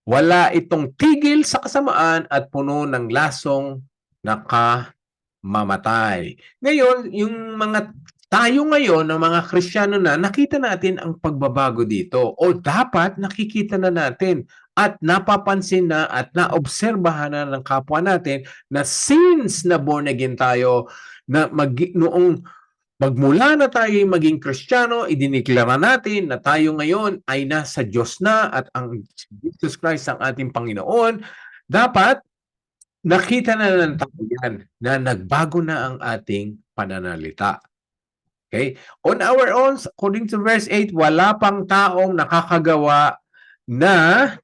Wala itong tigil sa kasamaan at puno ng lasong nakamamatay. Ngayon, yung mga tayo ngayon, ng mga Kristiyano na, nakita natin ang pagbabago dito. O dapat nakikita na natin at napapansin na at naobserbahan na ng kapwa natin na since na born again tayo, na noong magmula na tayo maging Kristiyano, idiniklara natin na tayo ngayon ay nasa Diyos na at ang Jesus Christ ang ating Panginoon, dapat nakita na ng tao yan na nagbago na ang ating pananalita. Okay? On our own, according to verse 8, wala pang taong nakakagawa na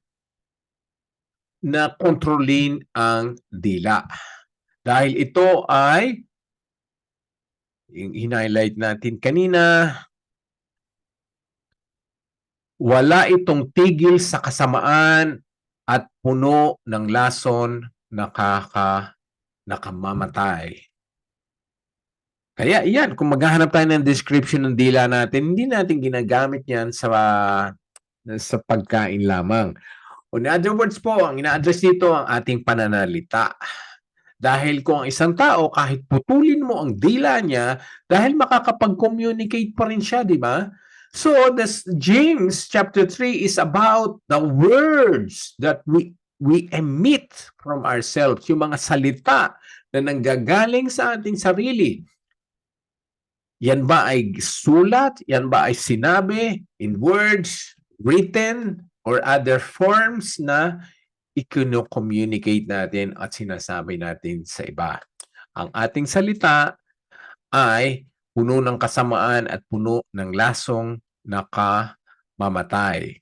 kontrolin ang dila. Dahil ito ay in-highlight natin kanina, wala itong tigil sa kasamaan at puno ng lason nakamamatay. Kaya yan, kung maghahanap tayo ng description ng dila natin, hindi natin ginagamit yan sa pagkain lamang. In other words po, ang ina-address dito ang ating pananalita. Dahil kung ang isang tao, kahit putulin mo ang dila niya, dahil makakapag-communicate pa rin siya, di ba? So, James chapter 3 is about the words that we emit from ourselves, yung mga salita na nanggagaling sa ating sarili. Yan ba ay sulat? Yan ba ay sinabi in words, written, or other forms na i-communicate natin at sinasabi natin sa iba? Ang ating salita ay puno ng kasamaan at puno ng lasong nakamamatay.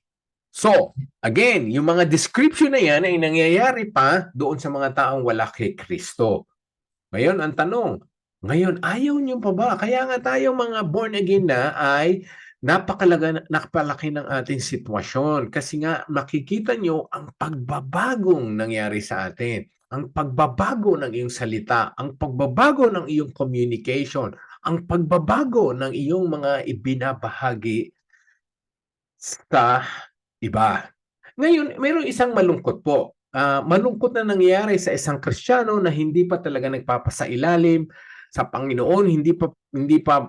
So, again, yung mga description na yan ay nangyayari pa doon sa mga taong wala kay Kristo. Ngayon, ang tanong, ngayon, ayaw niyo pa ba? Kaya nga tayo mga born again na ay napalaki ng ating sitwasyon. Kasi nga, makikita nyo ang pagbabagong nangyari sa atin. Ang pagbabago ng iyong salita, ang pagbabago ng iyong communication, ang pagbabago ng iyong mga ibinabahagi sa iba. Ngayon, mayroong isang malungkot po. Malungkot na nangyayari sa isang Kristiyano na hindi pa talaga nagpapasailalim sa Panginoon, hindi pa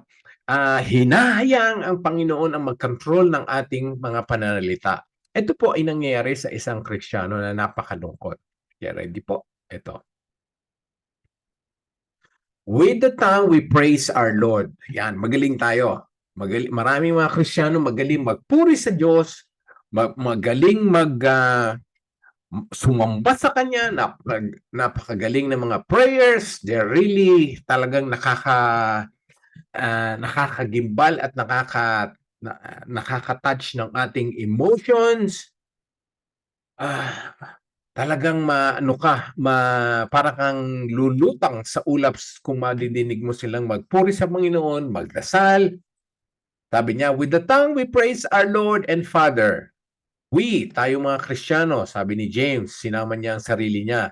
hinahayang ang Panginoon ang mag-control ng ating mga pananalita. Ito po ay nangyayari sa isang Kristiyano na napakalungkot. Kaya ready po? Ito. With the tongue, we praise our Lord. Yan, magaling tayo. Maraming mga Kristiyano magaling magpuri sa Diyos, magaling sumamba sa Kanya, napakagaling ng mga prayers. They're really talagang nakakagimbal at nakaka-touch ng ating emotions. Talagang maano ka, para kang lulutang sa ulap kung madidinig mo silang magpuri sa Panginoon, magdasal. Sabi niya, with the tongue we praise our Lord and Father. We, tayo mga Kristiyano, sabi ni James, sinama niya ang sarili niya.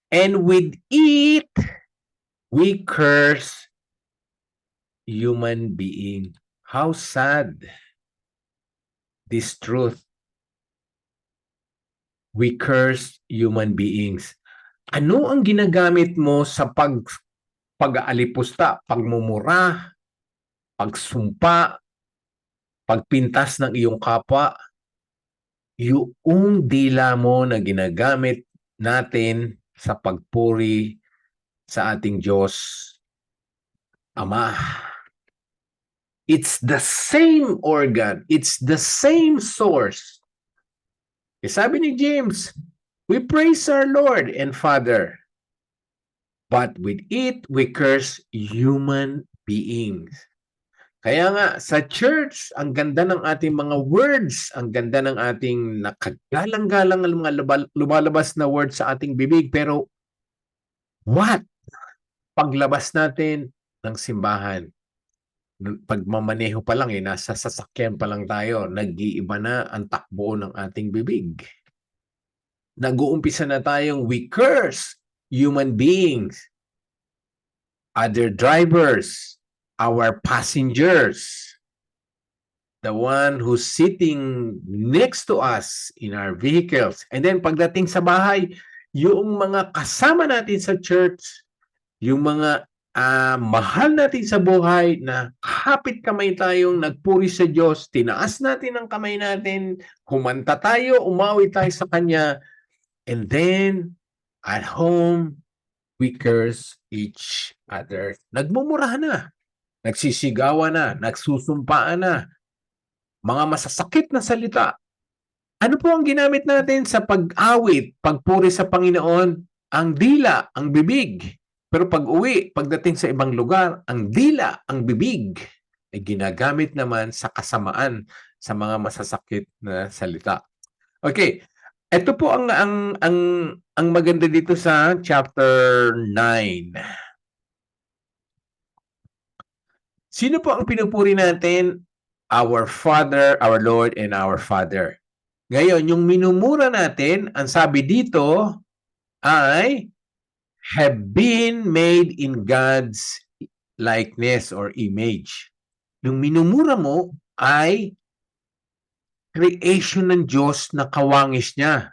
And with it, we curse human being. How sad this truth. We curse human beings. Ano ang ginagamit mo sa pag-aalipusta, pagmumura, pagsumpa, pagpintas ng iyong kapwa? Yung dila mo na ginagamit natin sa pagpuri sa ating Diyos Ama. It's the same organ. It's the same source. Sabi ni James, we praise our Lord and Father, but with it we curse human beings. Kaya nga, sa church, ang ganda ng ating mga words, ang ganda ng ating nakagalang-galang mga lumalabas na words sa ating bibig, pero what? Paglabas natin ng simbahan, pagmamaneho pa lang, nasa sasakyan pa lang tayo, nag-iiba na ang takbo ng ating bibig. Nag-uumpisa na tayong we curse human beings, other drivers, our passengers, the one who's sitting next to us in our vehicles. And then pagdating sa bahay, yung mga kasama natin sa church, yung mga mahal natin sa buhay na hapit kamay tayong nagpuri sa Diyos, tinaas natin ang kamay natin, humanta tayo, umawi tayo sa Kanya, and then at home, we curse each other. Nagmumurahan na, nagsisigawan na, nagsusumpaan na, mga masasakit na salita. Ano po ang ginamit natin sa pag-awit, pagpuri sa Panginoon? Ang dila, ang bibig. Pero pag-uwi, pagdating sa ibang lugar, ang dila, ang bibig ay ginagamit naman sa kasamaan sa mga masasakit na salita. Okay, ito po ang maganda dito sa chapter 9. Sino po ang pinupuri natin? Our Father, our Lord, and our Father. Ngayon, yung minumura natin, ang sabi dito ay have been made in God's likeness or image. Yung minumura mo ay creation ng Diyos na kawangis niya.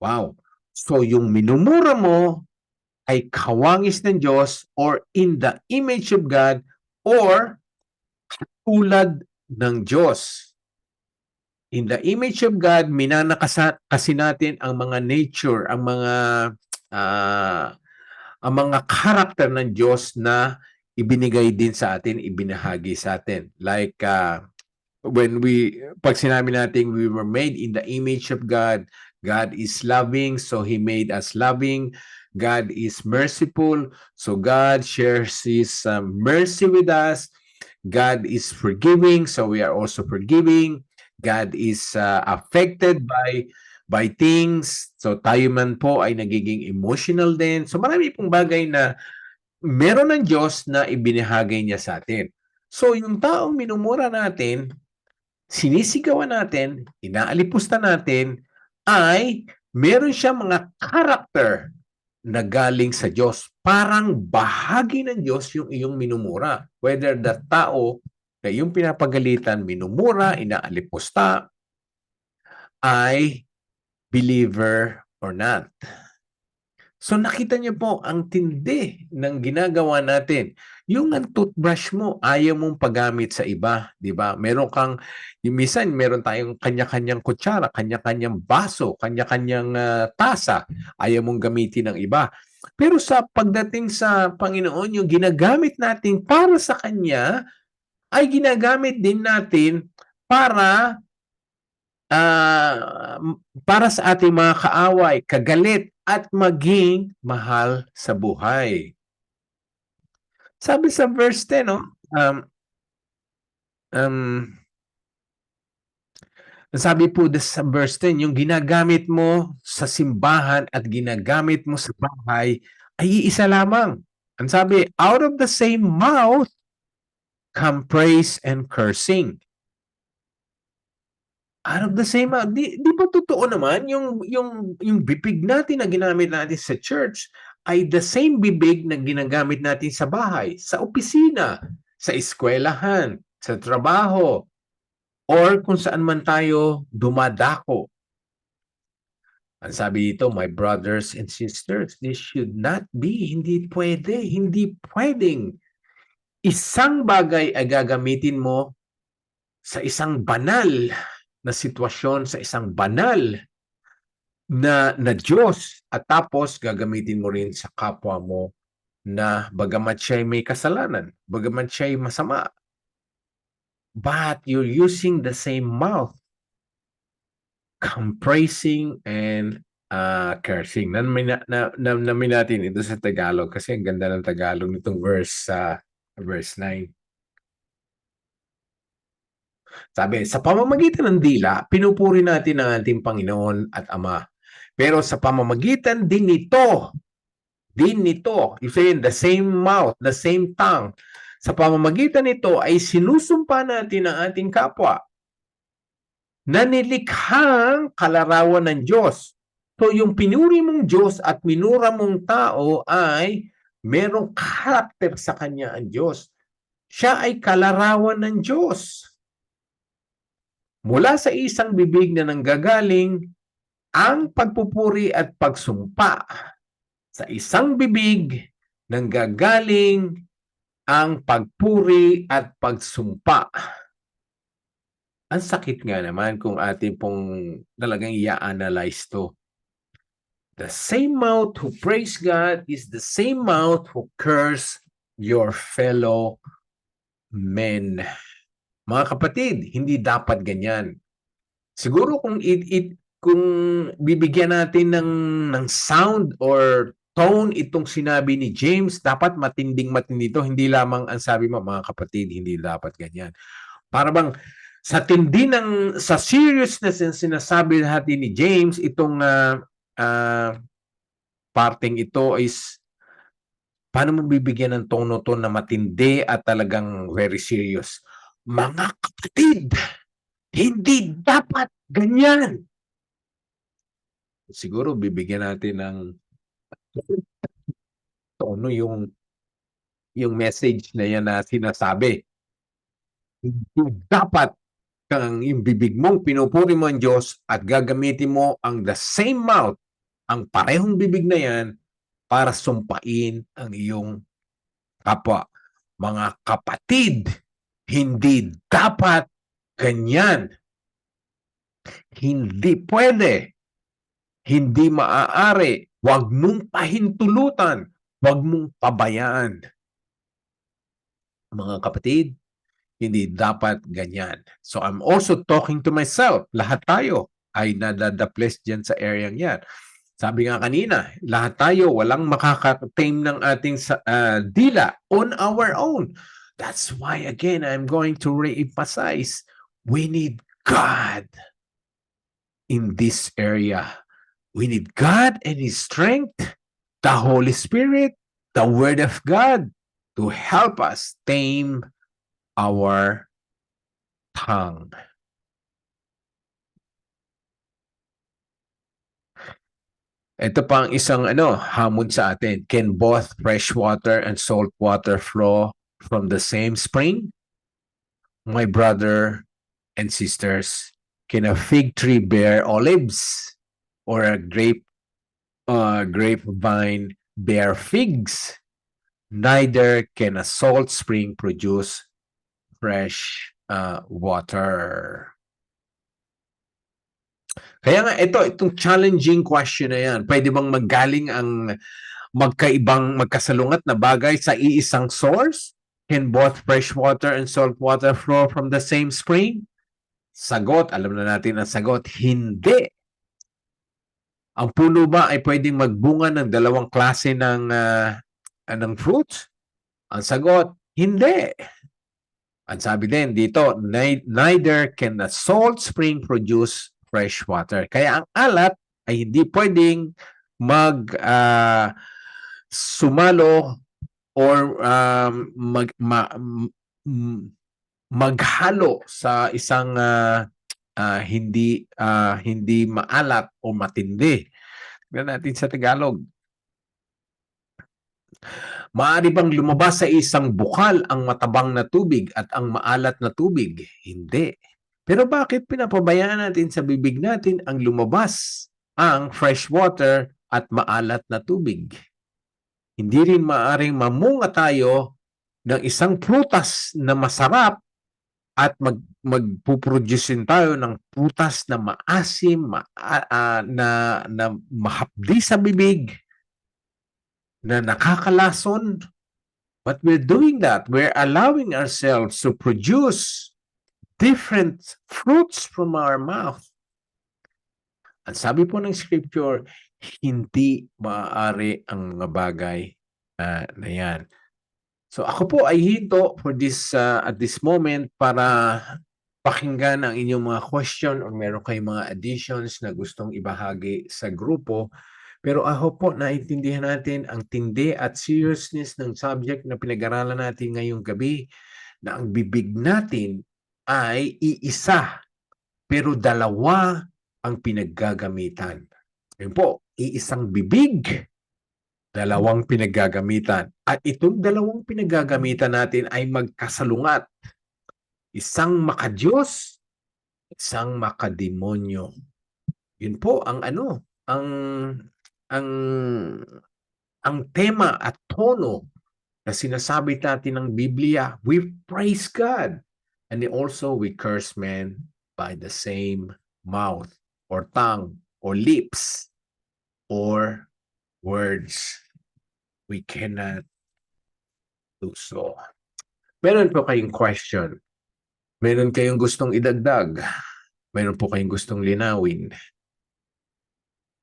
Wow. So, yung minumura mo ay kawangis ng Diyos or in the image of God or tulad ng Diyos. In the image of God, minanakasa kasi natin ang mga nature, ang mga karakter ng Diyos na ibinigay din sa atin, ibinahagi sa atin. Like pag sinabi natin we were made in the image of God, God is loving, so He made us loving. God is merciful, so God shares His mercy with us. God is forgiving, so we are also forgiving. God is affected by things, so tayo man po ay nagiging emotional din. So marami pong bagay na meron ng Diyos na ibinahagi niya sa atin. So yung taong minumura natin, sinisigawan natin, inaalipusta natin, ay meron siya mga character na galing sa Diyos. Parang bahagi ng Diyos yung iyong minumura. Whether the tao na yung pinapagalitan, minumura, inaalipusta, ay believer or not. So nakita niyo po ang tindi ng ginagawa natin. Yung ang toothbrush mo, ayaw mong paggamit sa iba, di ba? Minsan meron tayong kanya-kanyang kutsara, kanya-kanyang baso, kanya-kanyang tasa, ayaw mong gamitin ng iba. Pero sa pagdating sa Panginoon, yung ginagamit natin para sa Kanya, ay ginagamit din natin para sa ating mga kaaway, kagalit, at maging mahal sa buhay. Sabi sa verse 10, Sabi po sa verse 10, yung ginagamit mo sa simbahan at ginagamit mo sa bahay ay iisa lamang. Ang sabi, out of the same mouth come praise and cursing. Out of the same mouth. Di ba totoo naman yung bibig natin na ginamit natin sa church ay the same bibig na ginagamit natin sa bahay, sa opisina, sa eskwelahan, sa trabaho, or kung saan man tayo dumadako. Ang sabi dito, my brothers and sisters, this should not be, hindi pwede, hindi pwedeng isang bagay ay gagamitin mo sa isang banal na sitwasyon, sa isang banal na Diyos, at tapos gagamitin mo rin sa kapwa mo na bagamat siya'y may kasalanan, bagamat siya'y masama, but you're using the same mouth, praising and cursing. Namin natin ito sa Tagalog kasi ang ganda ng Tagalog nitong verse 9. Sabi, sa pamamagitan ng dila, pinupuri natin ang ating Panginoon at Ama. Pero sa pamamagitan din nito, you say the same mouth, the same tongue, sa pamamagitan nito ay sinusumpa natin ang ating kapwa na nilikhang kalarawan ng Diyos. So yung pinuri mong Diyos at minura mong tao ay merong karakter sa kanya ang Diyos. Siya ay kalarawan ng Diyos. Mula sa isang bibig na nanggagaling ang pagpupuri at pagsumpa. Sa isang bibig nanggagaling ang pagpuri at pagsumpa. Ang sakit nga naman kung ating pong talagang i-analyze to. The same mouth who praise God is the same mouth who curse your fellow men. Mga kapatid, hindi dapat ganyan. Siguro kung kung bibigyan natin ng sound or tone itong sinabi ni James, dapat matinding-matindi ito. Hindi lamang ang sabi mo, mga kapatid, hindi dapat ganyan. Para bang sa tindi sa seriousness ng sinasabi natin ni James, itong parteng ito is paano mo bibigyan ng tono to na matindi at talagang very serious? Mga kapatid, hindi dapat ganyan. Siguro bibigyan natin ng tono yung message na yan na sinasabi. Hindi dapat kang yung bibig mong pinupuri mo ang Diyos at gagamitin mo ang the same mouth, ang parehong bibig na yan para sumpain ang iyong kapwa. Mga kapatid, hindi dapat ganyan. Hindi pwede. Hindi maaari. Huwag mong pahintulutan. Huwag mong pabayaan. Mga kapatid, hindi dapat ganyan. So I'm also talking to myself. Lahat tayo ay nadadaples dyan sa area yan. Sabi nga kanina, lahat tayo walang makaka-tame ng ating dila on our own. That's why, again, I'm going to re-emphasize, we need God in this area. We need God and His strength, the Holy Spirit, the Word of God to help us tame our tongue. Ito pa ang isang hamon sa atin. Can both fresh water and salt water flow from the same spring? My brother and sisters, can a fig tree bear olives or a grapevine bear figs? Neither can a salt spring produce fresh water. Kaya nga itong challenging question na yan, pwede bang maggaling ang magkasalungat na bagay sa iisang source? Can both fresh water and salt water flow from the same spring? Sagot, alam na natin ang sagot, hindi. Ang puno ba ay pwedeng magbunga ng dalawang klase ng fruits? Ang sagot, hindi. Ang sabi din dito, neither can the salt spring produce fresh water. Kaya ang alat ay hindi pwedeng sumalo or maghalo sa isang hindi maalat o matindi. Tignan natin sa Tagalog. Maaari bang lumabas sa isang bukal ang matabang na tubig at ang maalat na tubig? Hindi. Pero bakit pinapabayaan natin sa bibig natin ang lumabas ang fresh water at maalat na tubig? Hindi rin maaaring mamunga tayo ng isang prutas na masarap at magpuproduce tayo ng prutas na maasim, na mahapdi sa bibig, na nakakalason. But we're doing that. We're allowing ourselves to produce different fruits from our mouth. Ang sabi po ng scripture, hindi maaari ang mga bagay na yan. So ako po ay hinto for this at this moment para pakinggan ang inyong mga question or meron kayong mga additions na gustong ibahagi sa grupo. Pero I hope po naintindihan natin ang tindi at seriousness ng subject na pinag-aralan natin ngayong gabi, na ang bibig natin ay iisa pero dalawa ang pinaggagamitan. Yun po, iisang bibig, dalawang pinaggagamitan. At itong dalawang pinaggagamitan natin ay magkasalungat. Isang makadiyos, isang makademonyo. Yun po ang ang tema at tono na sinasabi natin ng Biblia. We praise God. And also we curse men by the same mouth or tongue or lips or words. We cannot do so. Meron po kayong question. Meron kayong gustong idagdag. Meron po kayong gustong linawin.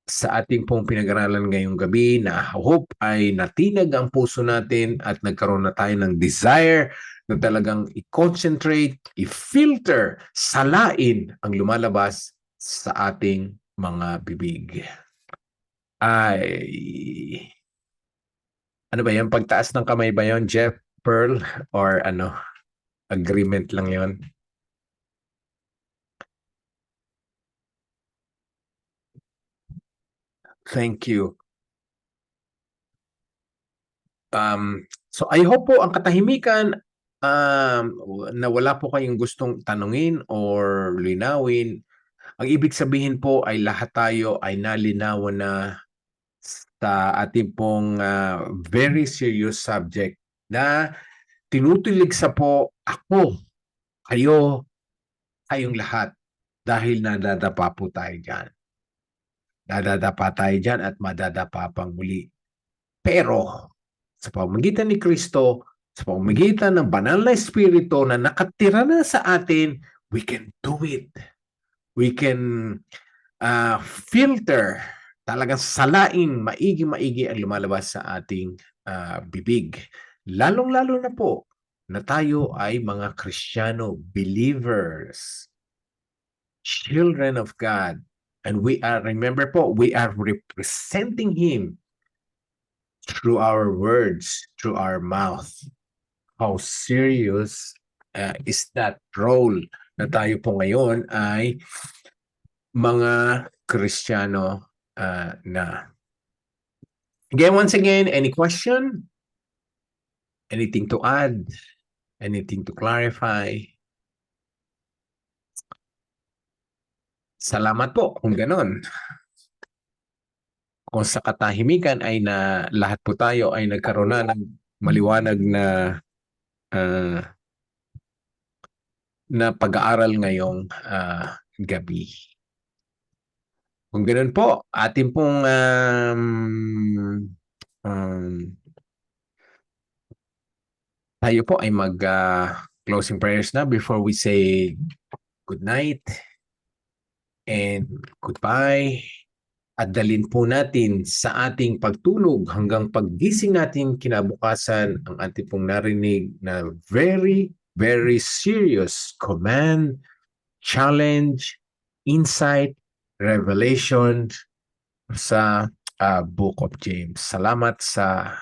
Sa ating pong pinag-aralan ngayong gabi, na hope ay natinag ang puso natin at nagkaroon na tayo ng desire na talagang i-concentrate, i-filter, salain ang lumalabas sa ating mga bibig. Ano ba yan? Pagtaas ng kamay ba yon, Jeff, Pearl, or agreement lang yon? Thank you. So I hope po ang katahimikan na wala po kayong gustong tanungin or linawin. Ang ibig sabihin po ay lahat tayo ay nalinawan na sa ating pong very serious subject na tinutuligsa po ako, kayo, kayong lahat dahil nadadapa po tayo dyan. Nadadapa tayo dyan at madadapa pang muli. Pero sa pamamagitan ni Kristo, sa pamamagitan ng banal na Espiritu na nakatira na sa atin, we can do it. We can filter, talagang salain, maigi-maigi ang lumalabas sa ating bibig. Lalong-lalo na po na tayo ay mga Kristiyano, believers, children of God. And we are, remember po, we are representing Him through our words, through our mouth. How serious is that role na tayo po ngayon ay mga Kristiyano na. Again, once again, any question? Anything to add? Anything to clarify? Salamat po kung ganon. Kung sa katahimikan ay na lahat po tayo ay nagkaroon na ng maliwanag na pag-aaral ngayong gabi. Kung ganoon po, atin pong tayo po ay mag-closing prayers na before we say good night and goodbye. At dalhin po natin sa ating pagtulog hanggang paggising natin kinabukasan ang ating pong narinig na very, very serious command, challenge, insight, revelation sa Book of James. Salamat sa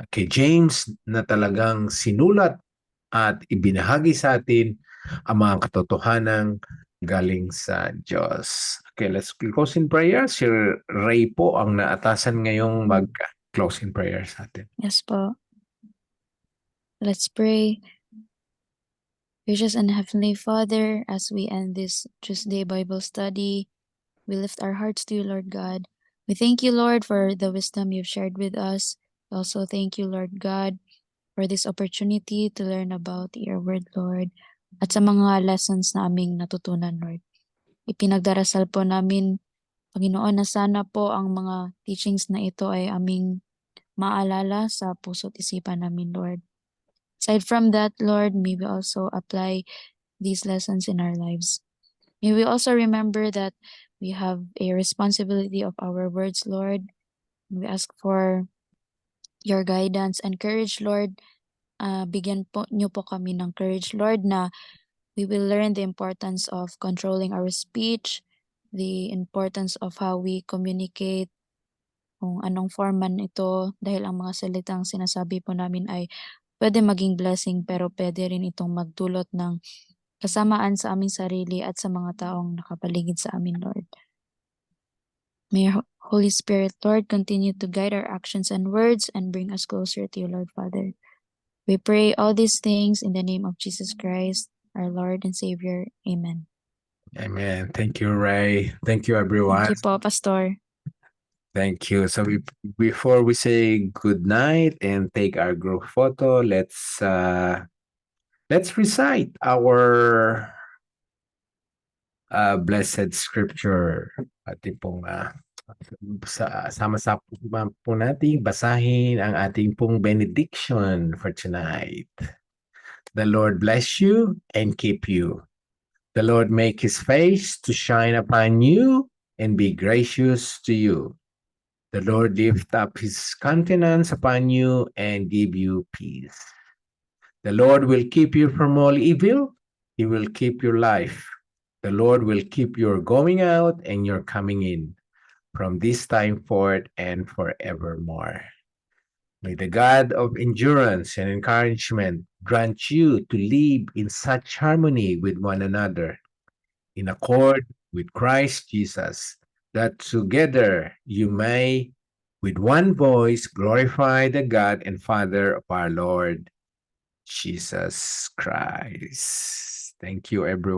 kay James na talagang sinulat at ibinahagi sa atin ang mga katotohanan galing sa Diyos. Okay, let's close in prayer. Si Ray po ang naatasan ngayong mag-close in prayer sa atin. Yes po. Let's pray. Gracious and Heavenly Father, as we end this Tuesday Bible study, we lift our hearts to you, Lord God. We thank you, Lord, for the wisdom you've shared with us. We also thank you, Lord God, for this opportunity to learn about your word, Lord, at sa mga lessons na aming natutunan, Lord. Ipinagdarasal po namin, Panginoon, na sana po ang mga teachings na ito ay aming maalala sa puso't isipan namin, Lord. Aside from that, Lord, may we also apply these lessons in our lives. May we also remember that we have a responsibility of our words, Lord. We ask for your guidance and courage, Lord. Bigyan po niyo po kami ng courage, Lord, na we will learn the importance of controlling our speech, the importance of how we communicate, kung anong form man ito, dahil ang mga salitang sinasabi po namin ay pwede maging blessing pero pwede rin itong magdulot ng kasamaan sa aming sarili at sa mga taong nakapaligid sa amin, Lord. May your Holy Spirit, Lord, continue to guide our actions and words and bring us closer to you, Lord Father. We pray all these things in the name of Jesus Christ, our Lord and Savior. Amen. Amen. Thank you, Ray. Thank you, everyone. Thank you po, Pastor. Thank you. So before we say good night and take our group photo, let's recite our blessed scripture. Ating pong sama-sama po natin basahin ang ating pong benediction for tonight. The Lord bless you and keep you. The Lord make his face to shine upon you and be gracious to you. The Lord lift up his countenance upon you and give you peace. The Lord will keep you from all evil. He will keep your life. The Lord will keep your going out and your coming in from this time forth and forevermore. May the God of endurance and encouragement grant you to live in such harmony with one another, in accord with Christ Jesus, that together you may, with one voice, glorify the God and Father of our Lord Jesus Christ. Thank you, everyone.